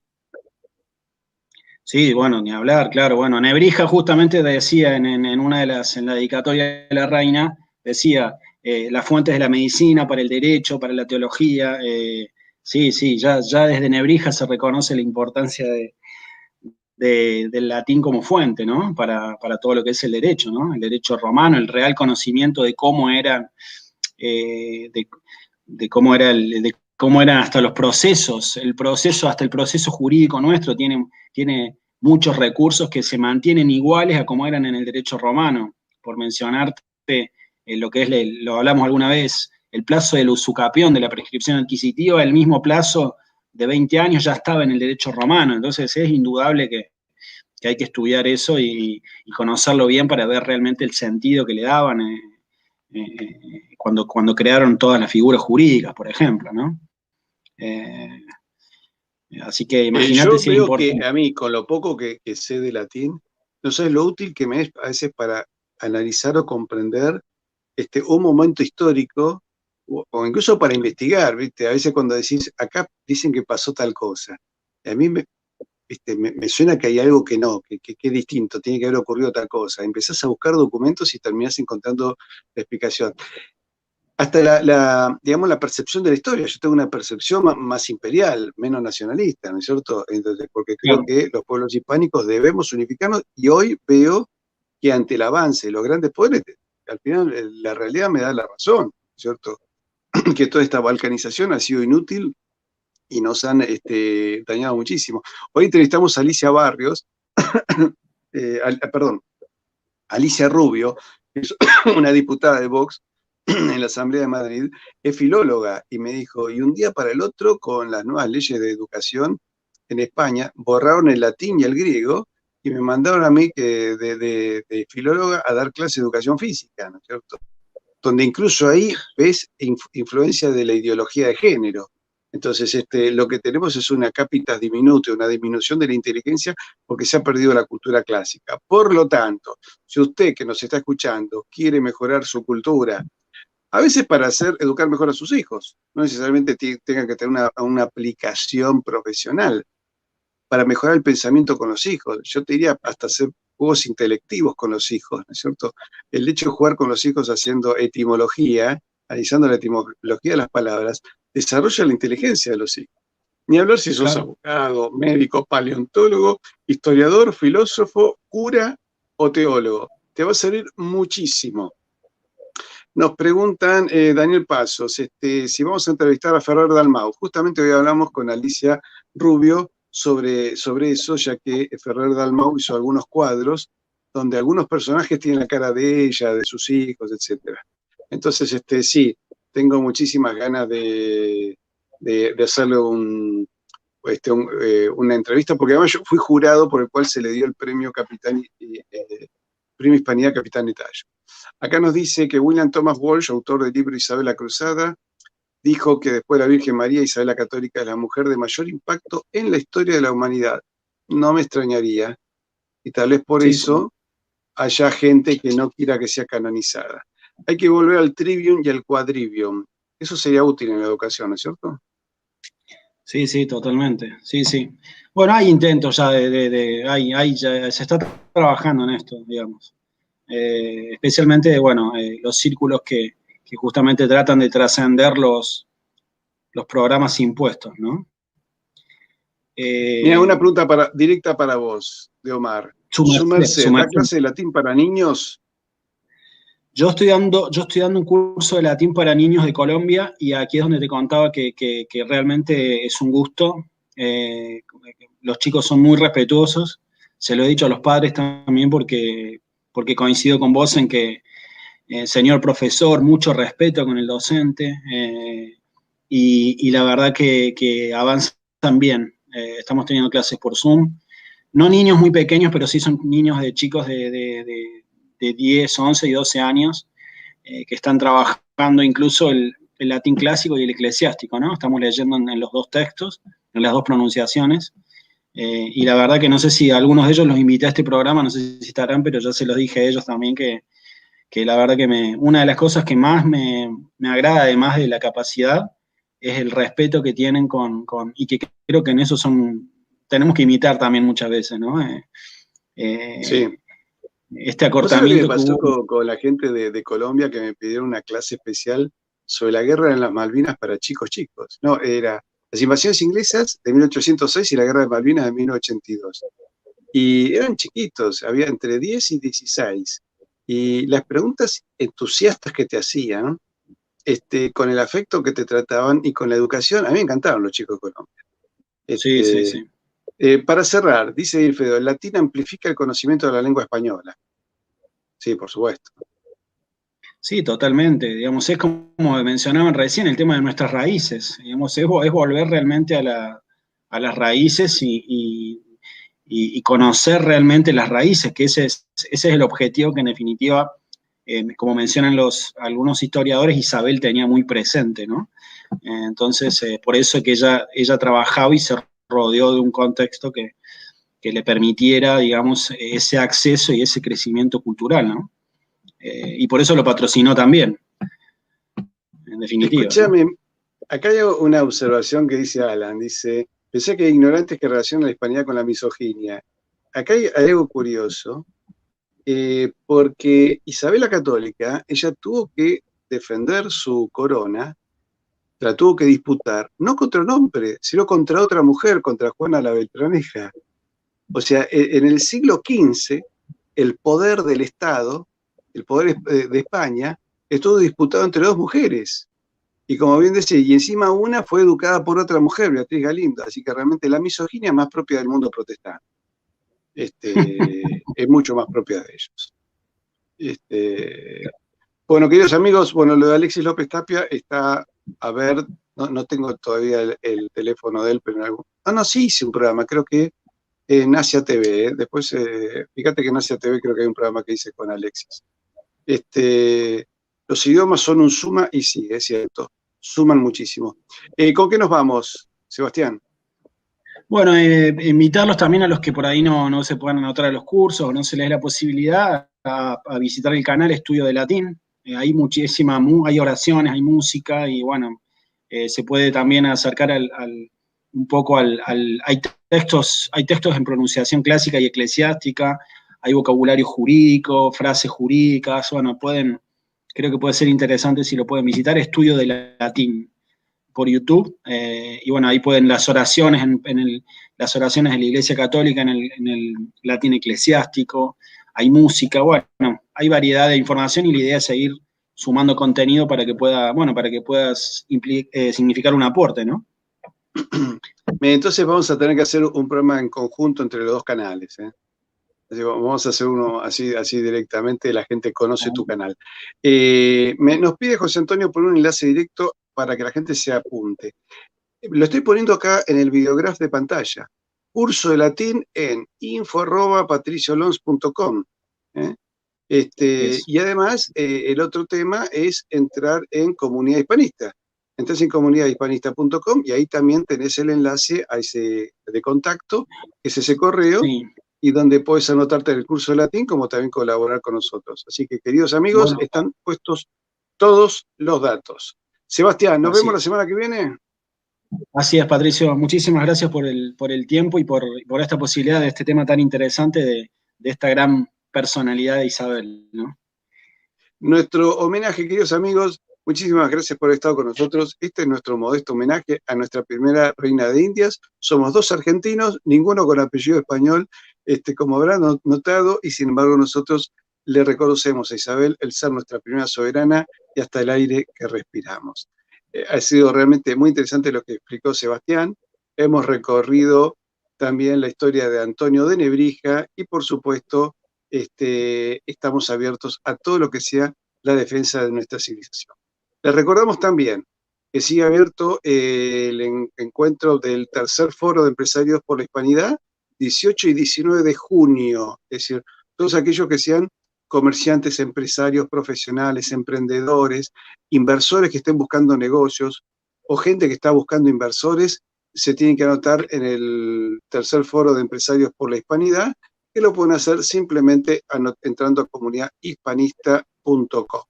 Speaker 2: Sí, bueno, ni hablar, claro. Bueno, Nebrija justamente decía en la dedicatoria de la reina, decía las fuentes de la medicina para el derecho, para la teología. Sí, ya desde Nebrija se reconoce la importancia del latín como fuente, ¿no? Para todo lo que es el derecho, ¿no? El derecho romano, el real conocimiento de cómo eran, de cómo eran hasta los procesos, hasta el proceso jurídico nuestro tiene muchos recursos que se mantienen iguales a como eran en el derecho romano. Por mencionarte lo que es, lo hablamos alguna vez, el plazo del usucapión, de la prescripción adquisitiva, el mismo plazo de 20 años ya estaba en el derecho romano, entonces es indudable que hay que estudiar eso y conocerlo bien para ver realmente el sentido que le daban cuando crearon todas las figuras jurídicas, por ejemplo, ¿no? Así que imagínate
Speaker 1: Yo
Speaker 2: si es
Speaker 1: veo que
Speaker 2: importante.
Speaker 1: a mí, con lo poco que sé de latín, no sabes lo útil que me es a veces para analizar o comprender un momento histórico o incluso para investigar, ¿viste? A veces cuando decís, acá dicen que pasó tal cosa, y a mí me suena que hay algo que no, que es distinto, tiene que haber ocurrido tal cosa. Empezás a buscar documentos y terminás encontrando la explicación. Hasta digamos, la percepción de la historia. Yo tengo una percepción más imperial, menos nacionalista, ¿no es cierto? Entonces, porque creo
Speaker 2: Claro,
Speaker 1: que los pueblos hispánicos debemos unificarnos y hoy veo que ante el avance de los grandes poderes, al final la realidad me da la razón, ¿cierto? Que toda esta balcanización ha sido inútil y nos han dañado muchísimo. Hoy entrevistamos a Alicia Barrios, perdón, Alicia Rubio, que es una diputada de Vox en la Asamblea de Madrid, es filóloga y me dijo, y un día para el otro, con las nuevas leyes de educación en España, borraron el latín y el griego y me mandaron a mí de filóloga a dar clase de educación física, ¿no es cierto? Donde incluso ahí ves influencia de la ideología de género. Entonces, lo que tenemos es una capitas diminuta, una disminución de la inteligencia porque se ha perdido la cultura clásica. Por lo tanto, si usted que nos está escuchando quiere mejorar su cultura, a veces para educar mejor a sus hijos, no necesariamente tenga que tener una aplicación profesional, para mejorar el pensamiento con los hijos. Yo te diría hasta hacer juegos intelectivos con los hijos, ¿no es cierto? El hecho de jugar con los hijos haciendo etimología, analizando la etimología de las palabras, desarrolla la inteligencia de los hijos. Ni hablar si sos
Speaker 2: claro.
Speaker 1: abogado, médico, paleontólogo, historiador, filósofo, cura o teólogo. Te va a servir muchísimo. Nos preguntan, Daniel Pasos, si vamos a entrevistar a Ferrer Dalmau. Justamente hoy hablamos con Alicia Rubio sobre eso, ya que Ferrer Dalmau hizo algunos cuadros donde algunos personajes tienen la cara de ella, de sus hijos, etc. Entonces, sí, tengo muchísimas ganas de hacerle una entrevista, porque además yo fui jurado por el cual se le dio el premio Premio Hispanidad Capitán de Tallo. Acá nos dice que William Thomas Walsh, autor del libro Isabel la Cruzada, dijo que después de la Virgen María, Isabel la Católica es la mujer de mayor impacto en la historia de la humanidad. No me extrañaría, y tal vez por
Speaker 2: Sí, sí.
Speaker 1: eso haya gente que no quiera que sea canonizada. Hay que volver al trivium y al quadrivium. Eso sería útil en la educación, ¿no es cierto?
Speaker 2: Sí, sí, totalmente. Sí, sí. Bueno, hay intentos ya ya se está trabajando en esto, digamos. Especialmente, bueno, los círculos que justamente tratan de trascender los programas impuestos, ¿no?
Speaker 1: Mira, una
Speaker 2: Eh,
Speaker 1: pregunta directa para vos, de Omar.
Speaker 2: su
Speaker 1: ¿Su
Speaker 2: merced, su
Speaker 1: merced da
Speaker 2: merced.
Speaker 1: clase de latín para niños?
Speaker 2: Yo estoy dando un curso de latín para niños de Colombia y aquí es donde te contaba que realmente es un gusto. Los chicos son muy respetuosos. Se lo he dicho a los padres también porque coincido con vos en que, señor profesor, mucho respeto con el docente y la verdad que avanzan bien. Estamos teniendo clases por Zoom. No niños muy pequeños, pero sí son niños de chicos de 10, 11 y 12 años que están trabajando incluso el latín clásico y el eclesiástico, ¿no? Estamos leyendo en los dos textos, en las dos pronunciaciones. Y la verdad que no sé si algunos de ellos los invité a este programa, no sé si estarán, pero yo se los dije a ellos también que la verdad que una de las cosas que más me agrada, además de la capacidad, es el respeto que tienen y que creo que en eso tenemos que imitar también muchas veces, ¿no?
Speaker 1: Sí.
Speaker 2: Este
Speaker 1: ¿Vos sabés lo que me
Speaker 2: acortamiento que
Speaker 1: pasó
Speaker 2: hubo.
Speaker 1: con la gente de Colombia que me pidieron una clase especial sobre la guerra en las Malvinas para chicos chicos? No, era las invasiones inglesas de 1806 y la guerra de Malvinas de 1982. Y eran chiquitos, había entre 10 y 16. Y las preguntas entusiastas que te hacían, con el afecto que te trataban y con la educación, a mí me encantaron los chicos de Colombia.
Speaker 2: Sí, sí,
Speaker 1: Este,
Speaker 2: sí.
Speaker 1: para cerrar, dice Wilfredo, el latín amplifica el conocimiento de la lengua española. Sí, por supuesto.
Speaker 2: Sí, totalmente. Digamos, es como mencionaban recién, el tema de nuestras raíces. Digamos, es volver realmente a a las raíces y conocer realmente las raíces, que ese es el objetivo que en definitiva, como mencionan algunos historiadores, Isabel tenía muy presente, ¿no? Entonces, por eso que ella trabajaba y se rodeó de un contexto que le permitiera, digamos, ese acceso y ese crecimiento cultural, ¿no? Y por eso lo patrocinó también, en definitiva,
Speaker 1: Escúchame,
Speaker 2: ¿no?
Speaker 1: acá hay una observación que dice Alan, dice, pensé que hay ignorantes que relacionan la hispanidad con la misoginia. Acá hay algo curioso, porque Isabel la Católica, ella tuvo que defender su corona, la tuvo que disputar, no contra un hombre, sino contra otra mujer, contra Juana la Beltraneja. O sea, en el siglo XV, el poder del Estado, el poder de España, estuvo disputado entre dos mujeres. Y como bien decía, y encima una fue educada por otra mujer, Beatriz Galindo, así que realmente la misoginia es más propia del mundo protestante. Es mucho más propia de ellos. Bueno, queridos amigos, bueno, lo de Alexis López Tapia está, a ver, no tengo todavía el teléfono de él, pero en algún... no, sí hice un programa, creo que en Asia TV, después, fíjate que en Asia TV creo que hay un programa que hice con Alexis. Los idiomas son un suma y sí, es cierto, suman muchísimo. ¿Con qué nos vamos, Sebastián?
Speaker 2: Bueno, invitarlos también a los que por ahí no se puedan anotar a los cursos o no se les dé la posibilidad a visitar el canal Estudio de Latín. Hay hay oraciones, hay música y bueno, se puede también acercar un poco hay textos en pronunciación clásica y eclesiástica, hay vocabulario jurídico, frases jurídicas, bueno, creo que puede ser interesante si lo pueden visitar, Estudio de Latín por YouTube, y bueno, ahí pueden las oraciones, las oraciones de la Iglesia Católica en el latín eclesiástico, hay música, bueno, hay variedad de información y la idea es seguir sumando contenido para que puedas significar un aporte, ¿no?
Speaker 1: Entonces vamos a tener que hacer un programa en conjunto entre los dos canales, ¿eh? Vamos a hacer uno así directamente, la gente conoce tu canal. Nos pide José Antonio por un enlace directo para que la gente se apunte. Lo estoy poniendo acá en el videograph de pantalla. Curso de latín en info@patriciolons.com. Y además, el otro tema es entrar en Comunidad Hispanista. Entras en comunidadhispanista.com y ahí también tenés el enlace a ese de contacto, que es ese correo, sí, y donde puedes anotarte en el curso de latín, como también colaborar con nosotros. Así que, queridos amigos, bueno, están puestos todos los datos. Sebastián, ¿nos vemos la semana que viene?
Speaker 2: Así es, Patricio. Muchísimas gracias por el tiempo y por esta posibilidad de este tema tan interesante de esta gran personalidad de Isabel, ¿no?
Speaker 1: Nuestro homenaje, queridos amigos, muchísimas gracias por haber estado con nosotros. Este es nuestro modesto homenaje a nuestra primera reina de Indias. Somos dos argentinos, ninguno con apellido español, como habrán notado, y sin embargo nosotros le reconocemos a Isabel el ser nuestra primera soberana y hasta el aire que respiramos. Ha sido realmente muy interesante lo que explicó Sebastián. Hemos recorrido también la historia de Antonio de Nebrija y, por supuesto, estamos abiertos a todo lo que sea la defensa de nuestra civilización. Les recordamos también que sigue abierto el encuentro del tercer foro de empresarios por la hispanidad, 18 y 19 de junio, es decir, todos aquellos que sean comerciantes, empresarios, profesionales, emprendedores, inversores que estén buscando negocios o gente que está buscando inversores, se tienen que anotar en el tercer foro de empresarios por la hispanidad, que lo pueden hacer simplemente entrando a comunidadhispanista.com.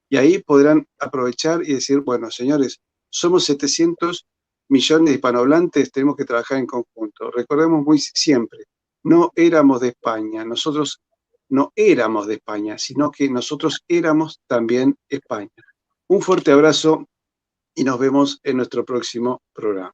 Speaker 1: Y ahí podrán aprovechar y decir, bueno, señores, somos 700 millones de hispanohablantes, tenemos que trabajar en conjunto. Recordemos muy siempre, no éramos de España, nosotros no éramos de España, sino que nosotros éramos también España. Un fuerte abrazo y nos vemos en nuestro próximo programa.